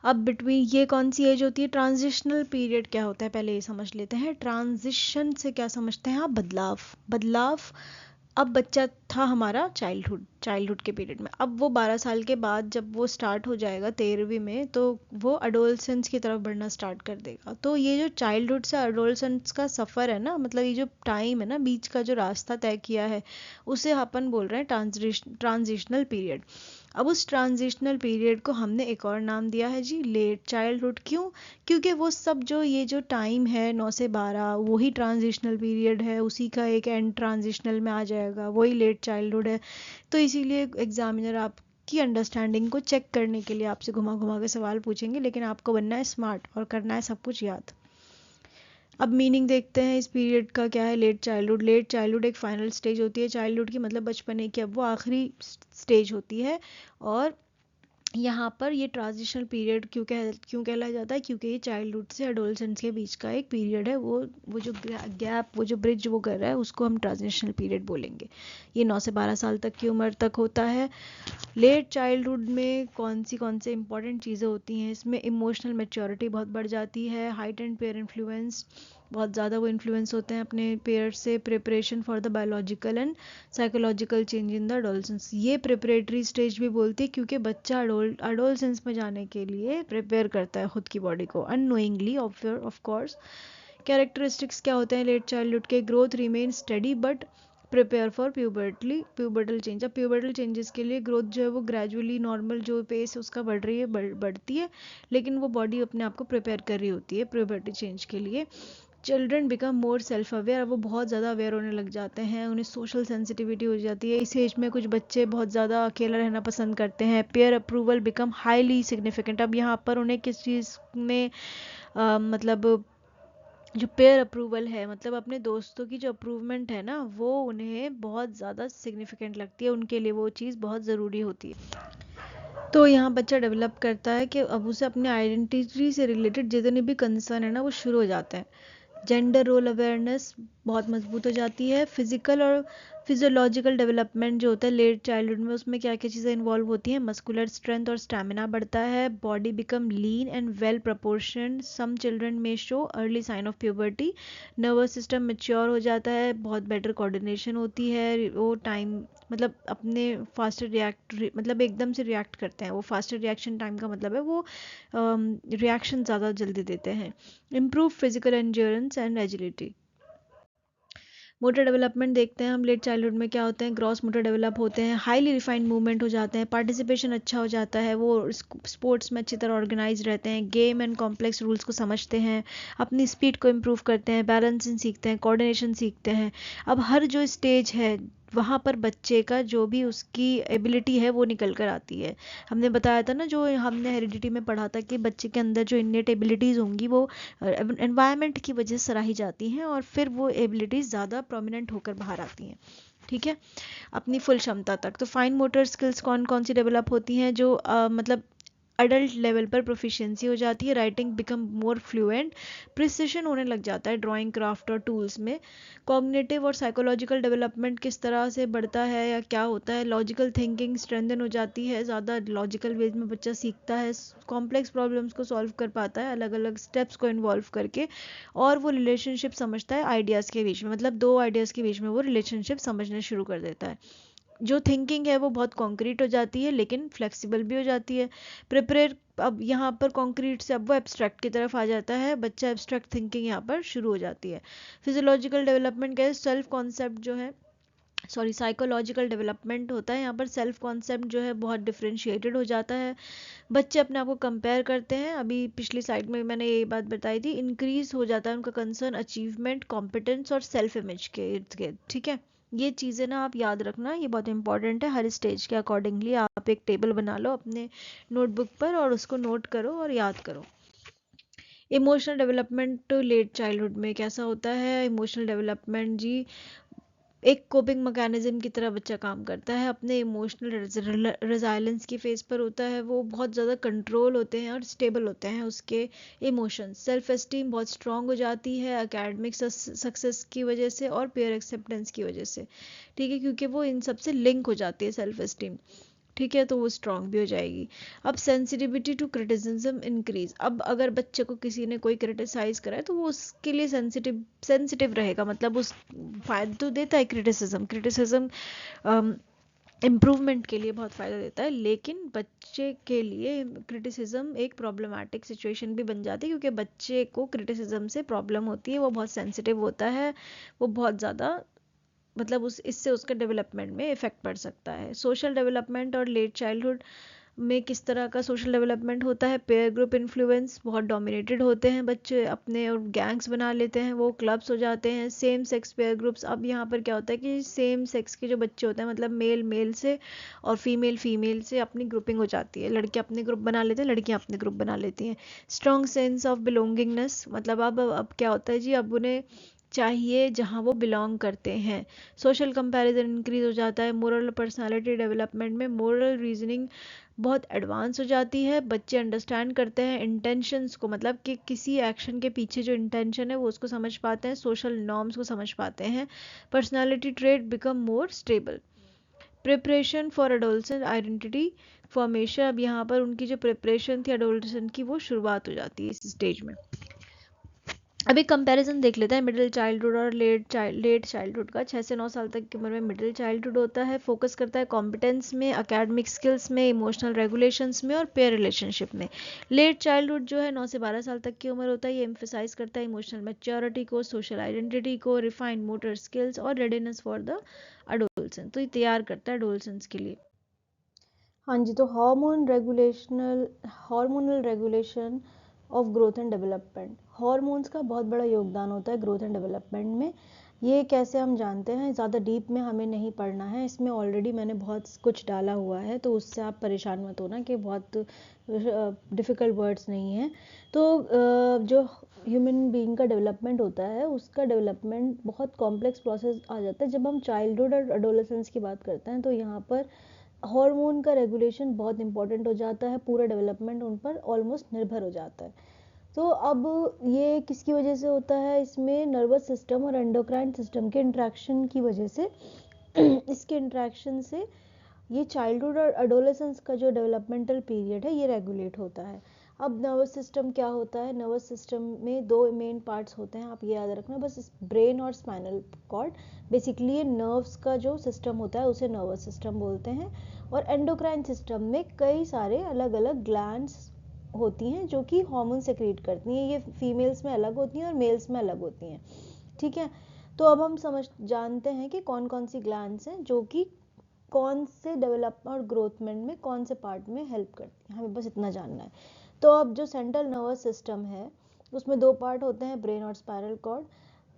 अब बिटवीन ये कौन सी एज होती है, ट्रांजिशनल पीरियड क्या होता है पहले ये समझ लेते हैं। ट्रांजिशन से क्या समझते हैं आप, बदलाव। बदलाव अब बच्चा था हमारा चाइल्डहुड के पीरियड में, अब वो 12 साल के बाद जब वो स्टार्ट हो जाएगा 13वीं में, तो वो अडोलसेंस की तरफ बढ़ना स्टार्ट कर देगा। तो ये जो चाइल्डहुड से अडोलसेंस का सफ़र है ना, मतलब ये जो टाइम है ना, बीच का जो रास्ता तय किया है, उसे अपन बोल रहे हैं ट्रांजिशनल पीरियड। अब उस ट्रांजिशनल पीरियड को हमने एक और नाम दिया है जी, लेट चाइल्डहुड। क्यों? क्योंकि वो सब जो ये जो टाइम है 9 से 12, वही ट्रांजिशनल पीरियड है, उसी का एक एंड ट्रांजिशनल में आ जाएगा, वही लेट चाइल्डहुड है। तो इसीलिए एग्जामिनर आपकी अंडरस्टैंडिंग को चेक करने के लिए आपसे घुमा घुमा के सवाल पूछेंगे, लेकिन आपको बनना है स्मार्ट और करना है सब कुछ याद। अब मीनिंग देखते हैं इस पीरियड का क्या है। लेट चाइल्डहुड एक फाइनल स्टेज होती है चाइल्डहुड की, मतलब बचपने की, अब वो आखिरी स्टेज होती है। और यहाँ पर ये ट्रांजिशनल पीरियड क्यों कहलाया जाता है? क्योंकि ये चाइल्डहुड से एडोलसेंस के बीच का एक पीरियड है। वो जो गैप, वो जो ब्रिज वो कर रहा है, उसको हम ट्रांजिशनल पीरियड बोलेंगे। ये 9 से 12 साल तक की उम्र तक होता है। लेट चाइल्डहुड में कौन से इंपॉर्टेंट चीज़ें होती हैं? इसमें इमोशनल मैच्योरिटी बहुत बढ़ जाती है, हाइट एंड पेयर इन्फ्लुएंस, बहुत ज़्यादा वो इन्फ्लुएंस होते हैं अपने पेयर से। Preparation for the biological and psychological change in the adolescence, ये प्रिपरेटरी स्टेज भी बोलती है, क्योंकि बच्चा अडोलसेंस में जाने के लिए प्रिपेयर करता है खुद की बॉडी को अननोइंगली, ऑफ कोर्स। कैरेक्टरिस्टिक्स क्या होते हैं लेट चाइल्डहुड के? Growth remain study but prepare for pubertal change. अब प्यूबर्टल चेंजेस के लिए ग्रोथ जो है वो ग्रेजुअली, नॉर्मल जो पेस उसका बढ़ रही है, बढ़ती है, लेकिन वो बॉडी अपने आप को प्रिपेयर कर रही होती है प्यूबर्टी चेंज के लिए। Children become more self aware, वो बहुत ज़्यादा अवेयर होने लग जाते हैं, उन्हें सोशल सेंसिटिविटी हो जाती है। इस एज में कुछ बच्चे बहुत ज़्यादा अकेला रहना पसंद करते हैं। Pair approval become highly significant. अब यहाँ पर उन्हें किस चीज़ में मतलब जो पेयर अप्रूवल है, मतलब अपने दोस्तों की जो अप्रूवमेंट है ना, वो उन्हें बहुत ज़्यादा सिग्निफिकेंट लगती है, उनके लिए वो चीज़ बहुत ज़रूरी होती है। तो यहाँ बच्चा डेवलप करता है कि अब उसे अपने आइडेंटिटी से रिलेटेड जितने भी कंसर्न है ना, वो शुरू हो जाते हैं। जेंडर रोल अवेयरनेस बहुत मजबूत हो जाती है। फिजिकल और फिजियोलॉजिकल डेवलपमेंट जो होता है लेट चाइल्डहुड में, उसमें क्या क्या चीज़ें इन्वॉल्व होती हैं? मस्कुलर स्ट्रेंथ और स्टैमिना बढ़ता है। Body become lean and well proportion. Some children में show early sign of puberty. Nervous system mature हो जाता है, बहुत बेटर कोऑर्डिनेशन होती है। वो टाइम मतलब अपने फास्टर मतलब एकदम से रिएक्ट करते हैं। वो फास्टर रिएक्शन टाइम का मतलब है वो रिएक्शन ज़्यादा जल्दी देते हैं। Improve physical endurance and agility. Motor development देखते हैं हम लेट चाइल्डहुड में क्या होते हैं? ग्रॉस मोटर डेवलप होते हैं, हाईली रिफाइंड मूवमेंट हो जाते हैं, पार्टिसिपेशन अच्छा हो जाता है, वो स्पोर्ट्स में अच्छी तरह ऑर्गेनाइज रहते हैं, गेम एंड कॉम्प्लेक्स रूल्स को समझते हैं, अपनी स्पीड को इम्प्रूव करते हैं, बैलेंसिंग सीखते हैं, कोऑर्डिनेशन सीखते हैं। अब हर जो स्टेज है वहाँ पर बच्चे का जो भी उसकी एबिलिटी है वो निकल कर आती है। हमने बताया था ना, जो हमने हेरिडिटी में पढ़ा था, कि बच्चे के अंदर जो इन्नेट एबिलिटीज़ होंगी वो एनवायरनमेंट की वजह से सराही जाती हैं, और फिर वो एबिलिटीज़ ज़्यादा प्रोमिनेंट होकर बाहर आती हैं। ठीक है, अपनी फुल क्षमता तक। तो फाइन मोटर स्किल्स कौन कौन सी डेवलप होती हैं? जो मतलब अडल्ट लेवल पर प्रोफिशिएंसी हो जाती है। Writing become more fluent, precision होने लग जाता है ड्राइंग, क्राफ्ट और टूल्स में। कॉग्निटिव और साइकोलॉजिकल डेवलपमेंट किस तरह से बढ़ता है या क्या होता है? लॉजिकल थिंकिंग स्ट्रेंथन हो जाती है, ज़्यादा लॉजिकल वेज में बच्चा सीखता है, कॉम्प्लेक्स प्रॉब्लम्स को सॉल्व कर पाता है अलग अलग स्टेप्स को इन्वॉल्व करके, और वो रिलेशनशिप समझता है आइडियाज़ के बीच में, मतलब दो आइडियाज़ के बीच में वो रिलेशनशिप समझना शुरू कर देता है। जो थिंकिंग है वो बहुत कॉन्क्रीट हो जाती है, लेकिन फ्लेक्सिबल भी हो जाती है। प्रिपेयर, अब यहाँ पर कॉन्क्रीट से अब वो एब्स्ट्रैक्ट की तरफ आ जाता है, बच्चा एब्स्ट्रैक्ट थिंकिंग यहाँ पर शुरू हो जाती है। फिजियोलॉजिकल डेवलपमेंट क्या है? सेल्फ कॉन्सेप्ट जो है, सॉरी, साइकोलॉजिकल डेवलपमेंट होता है यहाँ पर। सेल्फ कॉन्सेप्ट जो है बहुत डिफरेंशिएटेड हो जाता है, बच्चे अपने आप को कंपेयर करते हैं। अभी पिछली स्लाइड में मैंने ये बात बताई थी, इंक्रीज हो जाता है उनका कंसर्न अचीवमेंट, कॉम्पिटेंस और सेल्फ इमेज के इर्द गिर्द। ठीक है, ये चीज़ें ना आप याद रखना, ये बहुत इंपॉर्टेंट है। हर स्टेज के अकॉर्डिंगली आप एक टेबल बना लो अपने नोटबुक पर और उसको नोट करो और याद करो। इमोशनल डेवलपमेंट लेट चाइल्डहुड में कैसा होता है? इमोशनल डेवलपमेंट जी एक कोपिंग मैकेनिज्म की तरह बच्चा काम करता है, अपने इमोशनल रिजाइलेंस की फेज पर होता है, वो बहुत ज़्यादा कंट्रोल होते हैं और स्टेबल होते हैं उसके इमोशंस। सेल्फ एस्टीम बहुत स्ट्रांग हो जाती है एकेडमिक सक्सेस की वजह से और पेयर एक्सेप्टेंस की वजह से। ठीक है, क्योंकि वो इन सब से लिंक हो जाती है सेल्फ एस्टीम। ठीक है, तो वो स्ट्रांग भी हो जाएगी। अब सेंसिटिविटी टू क्रिटिसिज्म इंक्रीज। अब अगर बच्चे को किसी ने कोई क्रिटिसाइज करा है तो वो उसके लिए सेंसिटिव रहेगा, मतलब उस फायदा तो देता है क्रिटिसिज्म इम्प्रूवमेंट के लिए बहुत फ़ायदा देता है, लेकिन बच्चे के लिए क्रिटिसिज्म एक प्रॉब्लमेटिक सिचुएशन भी बन जाती है, क्योंकि बच्चे को क्रिटिसिज्म से प्रॉब्लम होती है, वो बहुत सेंसिटिव होता है, वो बहुत ज़्यादा मतलब इससे उसके डेवलपमेंट में इफ़ेक्ट पड़ सकता है। सोशल डेवलपमेंट और लेट चाइल्डहुड में किस तरह का सोशल डेवलपमेंट होता है? पेयर ग्रुप इन्फ्लुएंस, बहुत डोमिनेटेड होते हैं बच्चे अपने और गैंग्स बना लेते हैं, वो क्लब्स हो जाते हैं। सेम सेक्स पेयर ग्रुप्स, अब यहाँ पर क्या होता है कि सेम सेक्स के जो बच्चे होते हैं, मतलब मेल मेल से और फीमेल फीमेल से अपनी ग्रुपिंग हो जाती है, लड़के अपने ग्रुप बना लेते हैं, लड़कियाँ अपने ग्रुप बना लेती हैं। स्ट्रॉन्ग सेंस ऑफ बिलोंगिंगनेस, मतलब अब क्या होता है जी, अब उन्हें चाहिए जहाँ वो बिलोंग करते हैं। सोशल कंपैरिजन इंक्रीज हो जाता है। मोरल पर्सनालिटी डेवलपमेंट में मोरल रीजनिंग बहुत एडवांस हो जाती है। बच्चे अंडरस्टैंड करते हैं इंटेंशंस को, मतलब कि किसी एक्शन के पीछे जो इंटेंशन है वो उसको समझ पाते हैं, सोशल नॉर्म्स को समझ पाते हैं। Personality trait become more stable. Preparation for adolescent identity formation, अब यहाँ पर उनकी जो प्रिपरेशन थी एडोलसेंट की, वो शुरुआत हो जाती है इस स्टेज में। अभी कंपैरिजन देख लेते हैं मिडिल चाइल्डहुड और लेट चाइल्डहुड का। 6 से 9 साल तक की उम्र में मिडिल चाइल्डहुड होता है, फोकस करता है कॉम्पिटेंस में, एकेडमिक स्किल्स में, इमोशनल रेगुलेशंस में और पेयर रिलेशनशिप में। लेट चाइल्डहुड जो है 9 से 12 साल तक की उम्र होता है, ये एम्फेसाइज करता है इमोशनल मैच्योरिटी को, सोशल आइडेंटिटी को, रिफाइंड मोटर स्किल्स और रेडीनेस फॉर द एडोलसेंस, तो ये तैयार करता है एडोलसेंस के लिए। हाँ जी, तो hormonal regulation of growth and development, hormones का बहुत बड़ा योगदान होता है ग्रोथ एंड डेवलपमेंट में। ये कैसे हम जानते हैं, ज़्यादा डीप में हमें नहीं पढ़ना है, इसमें ऑलरेडी मैंने बहुत कुछ डाला हुआ है, तो उससे आप परेशान मत होना कि बहुत डिफ़िकल्ट वर्ड्स नहीं हैं। तो जो ह्यूमन बीइंग का डेवलपमेंट होता है, उसका डेवलपमेंट बहुत कॉम्प्लेक्स प्रोसेस आ जाता है। जब हम चाइल्डहुड और एडोलेसेंस की बात करते हैं तो यहाँ पर हार्मोन का रेगुलेशन बहुत इंपॉर्टेंट हो जाता है, पूरा डेवलपमेंट उन पर ऑलमोस्ट निर्भर हो जाता है। तो अब ये किसकी वजह से होता है, इसमें नर्वस सिस्टम और एंडोक्राइन सिस्टम के इंट्रैक्शन की वजह से इसके इंट्रैक्शन से ये चाइल्डहुड और एडोलेसेंस का जो डेवलपमेंटल पीरियड है ये रेगुलेट होता है। अब नर्वस सिस्टम क्या होता है, नर्वस सिस्टम में दो मेन पार्ट्स होते हैं, आप ये याद रखना बस, ब्रेन और स्पाइनल कॉर्ड। बेसिकली ये नर्व्स का जो सिस्टम होता है उसे नर्वस सिस्टम बोलते हैं। और एंडोक्राइन सिस्टम में कई सारे अलग अलग ग्लैंड्स होती हैं जो कि हार्मोन सेक्रेट करती हैं, ये फीमेल्स में अलग होती हैं और मेल्स में अलग होती हैं, ठीक है। तो अब हम जानते हैं कि कौन कौन सी ग्लैंड्स हैं जो कि कौन से डेवलपमेंट और ग्रोथमेंट में कौन से पार्ट में हेल्प करती हैं, हमें बस इतना जानना है। तो अब जो सेंट्रल नर्वस सिस्टम है उसमें दो पार्ट होते हैं, ब्रेन और स्पाइनल कॉर्ड।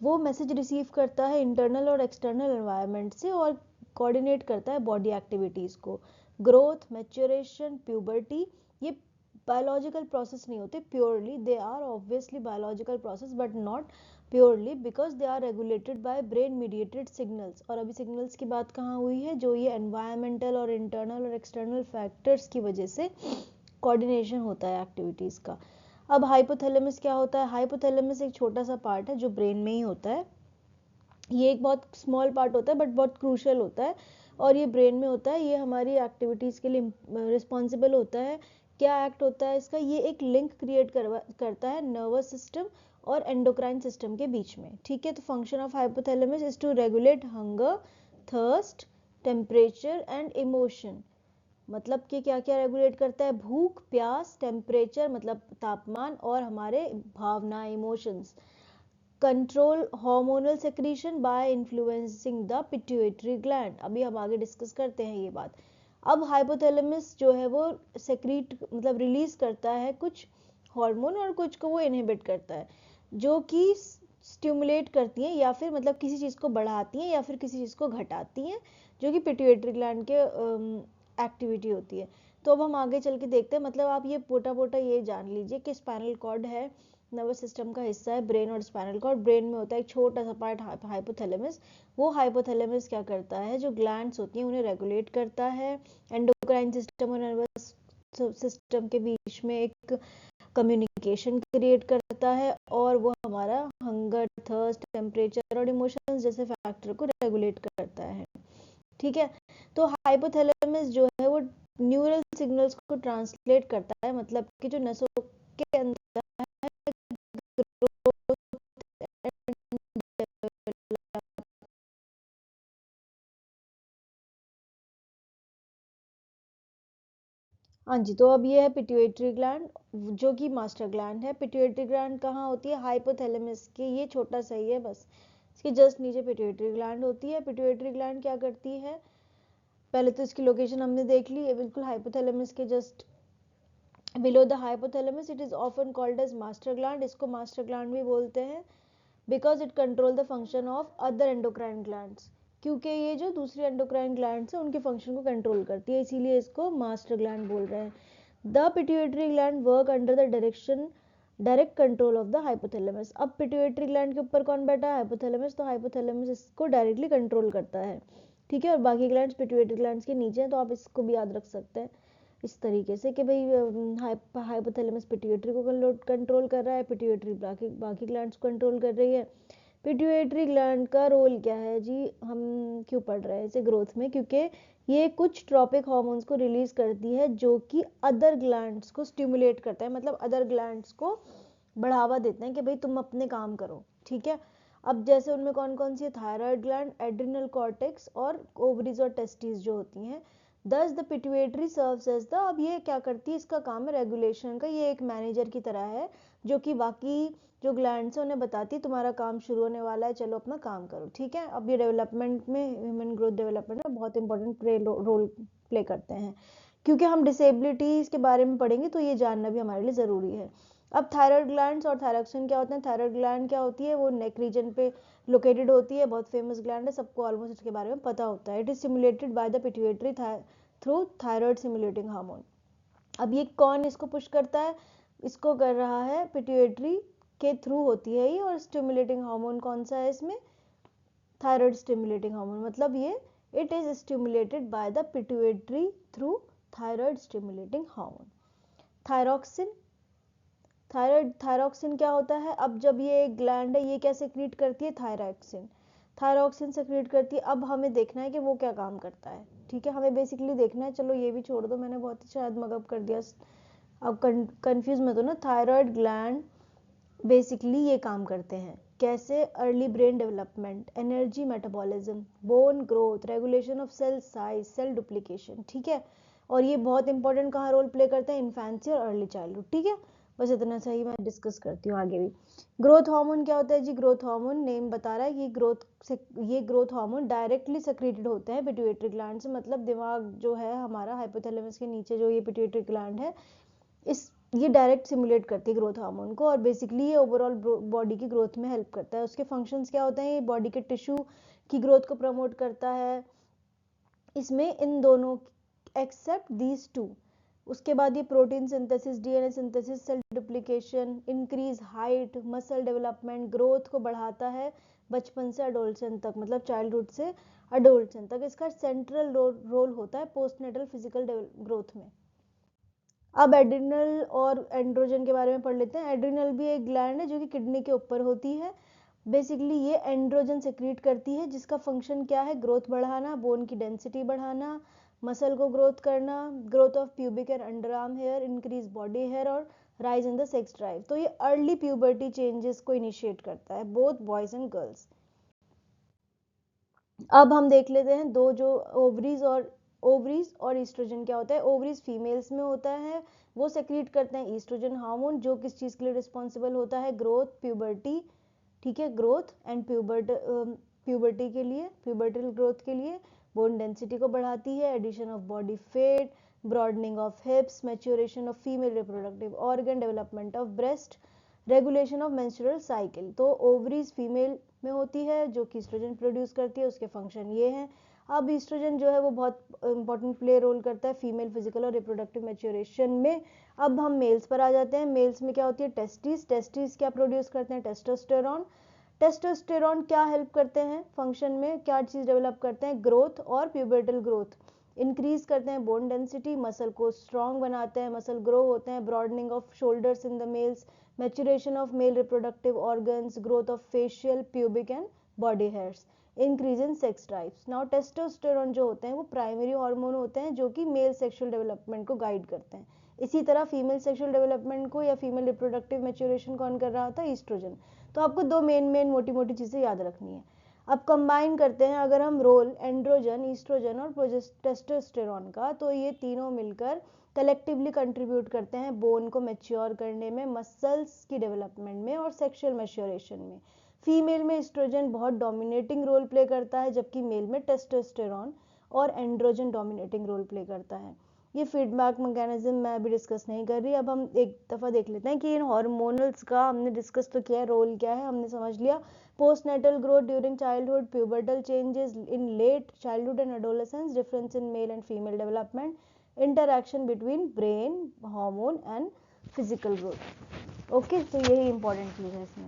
वो मैसेज रिसीव करता है इंटरनल और एक्सटर्नल एनवायरनमेंट से और कोऑर्डिनेट करता है बॉडी एक्टिविटीज़ को। ग्रोथ, मैच्योरेशन, प्यूबर्टी, ये बायोलॉजिकल प्रोसेस नहीं होते purely, they are obviously biological process but not purely, because they are regulated by brain mediated signals. और अभी सिग्नल्स की बात कहाँ हुई है, जो ये एनवायरमेंटल और इंटरनल और एक्सटर्नल फैक्टर्स की वजह से कोऑर्डिनेशन होता है एक्टिविटीज़ का। अब हाइपोथैलेमस क्या होता है, हाइपोथैलेमस एक छोटा सा पार्ट है जो ब्रेन में ही होता है, ये एक बहुत स्मॉल पार्ट होता है बट बहुत क्रूशियल होता है, और ये ब्रेन में होता है, ये हमारी एक्टिविटीज़ के लिए रिस्पॉन्सिबल होता है। क्या एक्ट होता है इसका, ये एक लिंक क्रिएट करता है नर्वस सिस्टम और एंडोक्राइन सिस्टम के बीच में, ठीक है। तो function of hypothalamus is to regulate hunger, thirst, temperature and emotion. मतलब कि क्या क्या रेगुलेट करता है, भूख, प्यास, टेम्परेचर मतलब तापमान, और हमारे भावना, emotions. Control hormonal secretion by influencing the pituitary gland, अभी हम आगे डिस्कस करते हैं ये बात। अब हाइपोथैलेमस जो है वो सेक्रीट मतलब रिलीज करता है कुछ हार्मोन और कुछ को वो इनहिबिट करता है, जो कि स्टिमुलेट करती हैं या फिर मतलब किसी चीज़ को बढ़ाती हैं या फिर किसी चीज़ को घटाती हैं, जो कि पिट्यूटरी ग्लैंड के एक्टिविटी होती है। तो अब हम आगे चल के देखते हैं, मतलब आप ये पोटा पोटा ये जान लीजिए कि स्पाइनल कॉर्ड है, नर्वस सिस्टम का हिस्सा है ब्रेन और स्पाइनल कॉर्ड। ब्रेन में होता है एक छोटा सा पार्ट हाइपोथैलेमस, वो हाइपोथैलेमस क्या करता है, जो ग्लैंड्स होती हैं उन्हें रेगुलेट करता है। एंडोक्राइन सिस्टम और नर्वस सिस्टम के बीच में एक कम्युनिकेशन क्रिएट करता है, और वो हमारा हंगर, थर्स्ट, टेम्परेचर और इमोशंस जैसे फैक्टर को रेगुलेट करता है, ठीक है। तो हाइपोथैलेमस जो है वो न्यूरल सिग्नल्स को ट्रांसलेट करता है, मतलब कि जो नसों के अंदर हाँ जी, तो अब ये है पिट्यूटरी ग्लैंड, जो कि मास्टर ग्लैंड है। पिट्यूटरी ग्लैंड कहाँ होती है? हाइपोथैलेमस के ये छोटा सा ही है बस, इसके जस्ट नीचे पिट्यूटरी ग्लैंड होती है। पिट्यूटरी ग्लैंड क्या करती है? पहले तो इसकी लोकेशन हमने देख ली है, बिल्कुल हाइपोथैलेमस के just below the hypothalamus. It is often called as master gland, इसको मास्टर ग्लैंड भी बोलते हैं, because it control the function of other endocrine glands, क्योंकि ये जो दूसरी एंडोक्राइन ग्लैंड्स है उनके फंक्शन को कंट्रोल करती है, इसीलिए इसको मास्टर ग्लैंड बोल रहे हैं। The pituitary gland work under the direct control of the hypothalamus. अब पिट्यूटरी ग्लैंड के ऊपर कौन बैठा है? हाइपोथैलेमस, तो हाइपोथैलेमस इसको डायरेक्टली कंट्रोल करता है, ठीक है। और बाकी ग्लैंड्स पिट्यूटरी ग्लैंड्स के नीचे हैं, तो आप इसको भी याद रख सकते हैं इस तरीके से कि भाई हाइपोथैलेमस पिट्यूटरी को कंट्रोल कर रहा है, पिट्यूटरी बाकी ग्लैंड्स को कंट्रोल कर रही है। पिट्यूटरी ग्लैंड का रोल क्या है जी? हम क्यों पढ़ रहे हैं इसे ग्रोथ में? क्योंकि ये कुछ ट्रॉपिक हार्मोन्स को रिलीज करती है जो कि अदर ग्लैंड्स को स्टिमुलेट करता है, मतलब अदर ग्लैंड्स को बढ़ावा देते हैं कि भाई तुम अपने काम करो, ठीक है। अब जैसे उनमें कौन कौन सी है? थायराइड ग्लैंड, एड्रिनल कॉर्टेक्स और ओवरीज और टेस्टिस जो होती हैं। Thus the pituitary serves as the, अब ये क्या करती है? इसका काम है रेगुलेशन का, ये एक मैनेजर की तरह है जो कि बाकी जो ग्लैंड्स है उन्हें बताती है तुम्हारा काम शुरू होने वाला है, चलो अपना काम करो, ठीक है। अब ये डेवलपमेंट में, ह्यूमन ग्रोथ डेवलपमेंट में बहुत इंपॉर्टेंट रोल प्ले करते हैं, क्योंकि हम डिसेबिलिटीज के बारे में पढ़ेंगे तो ये जानना भी हमारे लिए ज़रूरी है। अब थायराइड ग्लैंड्स और थायरॉक्सिन क्या होते हैं? थायराइड ग्लैंड क्या होती है? वो नेक रीजन पे लोकेटेड होती है, बहुत फेमस ग्लैंड है, सबको ऑलमोस्ट इसके बारे में पता होता है। It is stimulated by the pituitary through thyroid stimulating hormone. अब ये कौन इसको पुश करता है? इसको कर रहा है पिट्यूटरी के थ्रू होती है ये, और स्टिमुलेटिंग हार्मोन कौन सा है इसमें? थायराइड स्टिमुलेटिंग हार्मोन, मतलब ये it is stimulated by the pituitary through thyroid stimulating hormone. Thyroxine, thyroxine क्या होता है? अब जब ये एक ग्लैंड है, ये क्या सेक्रीट करती है? थायरॉक्सिन, थायरॉक्सिन सेक्रीट करती है। अब हमें देखना है कि वो क्या काम करता है, ठीक है, हमें बेसिकली देखना है। चलो ये भी छोड़ दो, मैंने बहुत ही शायद मगअप कर दिया, अब कंफ्यूज मत हो ना। थायराइड ग्लैंड बेसिकली ये काम करते हैं कैसे? Early brain development, energy metabolism, bone growth, regulation of cell size, cell duplication, ठीक है। और ये बहुत इंपॉर्टेंट कहाँ रोल प्ले करते हैं? इन्फेंसी और अर्ली चाइल्डहुड, ठीक है। बस इतना सा ही मैं डिस्कस करती हूँ आगे भी। ग्रोथ हार्मोन क्या होता है जी? ग्रोथ हार्मोन नेम बता रहा है कि ये ग्रोथ हार्मोन डायरेक्टली सेक्रेटेड होते हैं पिट्यूटरी ग्लैंड से, मतलब दिमाग जो है हमारा, हाइपोथैलेमस के नीचे जो ये पिट्यूटरी ग्लैंड है, इस ये डायरेक्ट सिमुलेट करती है ग्रोथ हार्मोन को, और बेसिकली ये ओवरऑल बॉडी की ग्रोथ में हेल्प करता है। उसके फंक्शंस क्या होते हैं? ये बॉडी के टिश्यू की ग्रोथ को प्रमोट करता है, इसमें इन दोनों एक्सेप्ट दीज टू। उसके बाद ये protein synthesis, DNA synthesis, cell duplication, increase height, muscle development, growth को बढ़ाता है बचपन से अडोल्सन तक, मतलब चाइल्डहुड से अडोल्सन तक। इसका सेंट्रल रोल होता है पोस्टनेटल फिजिकल ग्रोथ में। अब एड्रिनल और एंड्रोजन के बारे में पढ़ लेते हैं। एड्रिनल भी एक ग्लैंड है जो कि किडनी के ऊपर होती है। बेसिकली ये एंड्रोजन सेक्रीट करती है, जिसका फंक्शन क्या है? ग्रोथ बढ़ाना, बोन की डेंसिटी बढ़ाना, मसल को ग्रोथ करना, growth of pubic and underarm hair, increase body hair और rise in the sex drive. तो ये अर्ली प्यूबर्टी चेंजेस को इनिशिएट करता है, बोथ बॉयज एंड गर्ल्स। अब हम देख लेते हैं दो जो ओवरीज और ईस्ट्रोजन क्या होता है। ओवरीज फीमेल्स में होता है, वो सेक्रीट करते हैं ईस्ट्रोजन हार्मोन, जो किस चीज के लिए रिस्पॉन्सिबल होता है? ग्रोथ, प्यूबर्टी, ठीक है, ग्रोथ एंड प्यूबर्टी के लिए, प्यूबर्टल ग्रोथ के लिए। बोन डेंसिटी को बढ़ाती है, addition of body fat, broadening of hips, maturation of female reproductive organ, development of breast, regulation of menstrual cycle. तो ओवरीज फीमेल में होती है जो कि ईस्ट्रोजन प्रोड्यूस करती है, उसके फंक्शन ये हैं। अब ईस्ट्रोजन जो है वो बहुत इंपॉर्टेंट प्ले रोल करता है फीमेल फिजिकल और रिप्रोडक्टिव मैच्योरेशन में। अब हम मेल्स पर आ जाते हैं। मेल्स में क्या होती है? टेस्टिस, टेस्टिस क्या प्रोड्यूस करते हैं? टेस्टोस्टेरॉन। टेस्टोस्टेरॉन क्या हेल्प करते हैं फंक्शन में? क्या चीज डेवलप करते हैं? ग्रोथ और प्यूबर्टल ग्रोथ। इंक्रीज करते हैं बोन डेंसिटी, मसल को स्ट्रॉन्ग बनाते हैं, मसल ग्रो होते हैं, broadening off shoulders in the mails, maturation of male reproductive organs, growth of facial, pubic and body hairs. Increase in sex drives. Now testosterone जो होते हैं वो प्राइमरी हार्मोन होते हैं जो कि मेल सेक्सुअल डेवलपमेंट को गाइड करते हैं। इसी तरह फीमेल सेक्सुअल डेवलपमेंट को या फीमेल रिप्रोडक्टिव मैच्योरेशन कौन कर रहा था? ईस्ट्रोजन। तो आपको दो मेन मोटी मोटी चीज़ें याद रखनी है। अब कंबाइन करते हैं अगर हम रोल एंड्रोजन, ईस्ट्रोजन और टेस्टोस्टेरोन का, तो ये तीनों मिलकर कलेक्टिवली कंट्रीब्यूट करते हैं बोन को मैच्योर करने में, मसल्स की डेवलपमेंट में और सेक्सुअल मैच्योरेशन में। फीमेल में एस्ट्रोजन बहुत डोमिनेटिंग रोल प्ले करता है, जबकि मेल में टेस्टोस्टेरोन और एंड्रोजन डोमिनेटिंग रोल प्ले करता है। ये फीडबैक मैकेनिज्म मैं अभी डिस्कस नहीं कर रही। अब हम एक दफ़ा देख लेते हैं कि इन हार्मोनल्स का हमने डिस्कस तो किया है, रोल क्या है हमने समझ लिया। postnatal growth during childhood, pubertal changes in late childhood and adolescence, difference in male and female development, interaction between brain, hormone and physical growth. Okay, तो यही इंपॉर्टेंट चीज़ है इसमें।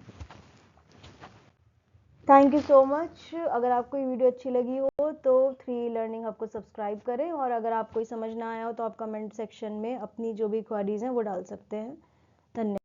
Thank you so much. अगर आपको ये वीडियो अच्छी लगी हो तो 3 लर्निंग आपको सब्सक्राइब करें, और अगर आपको समझ ना आया हो तो आप कमेंट सेक्शन में अपनी जो भी क्वेरीज हैं वो डाल सकते हैं। धन्यवाद।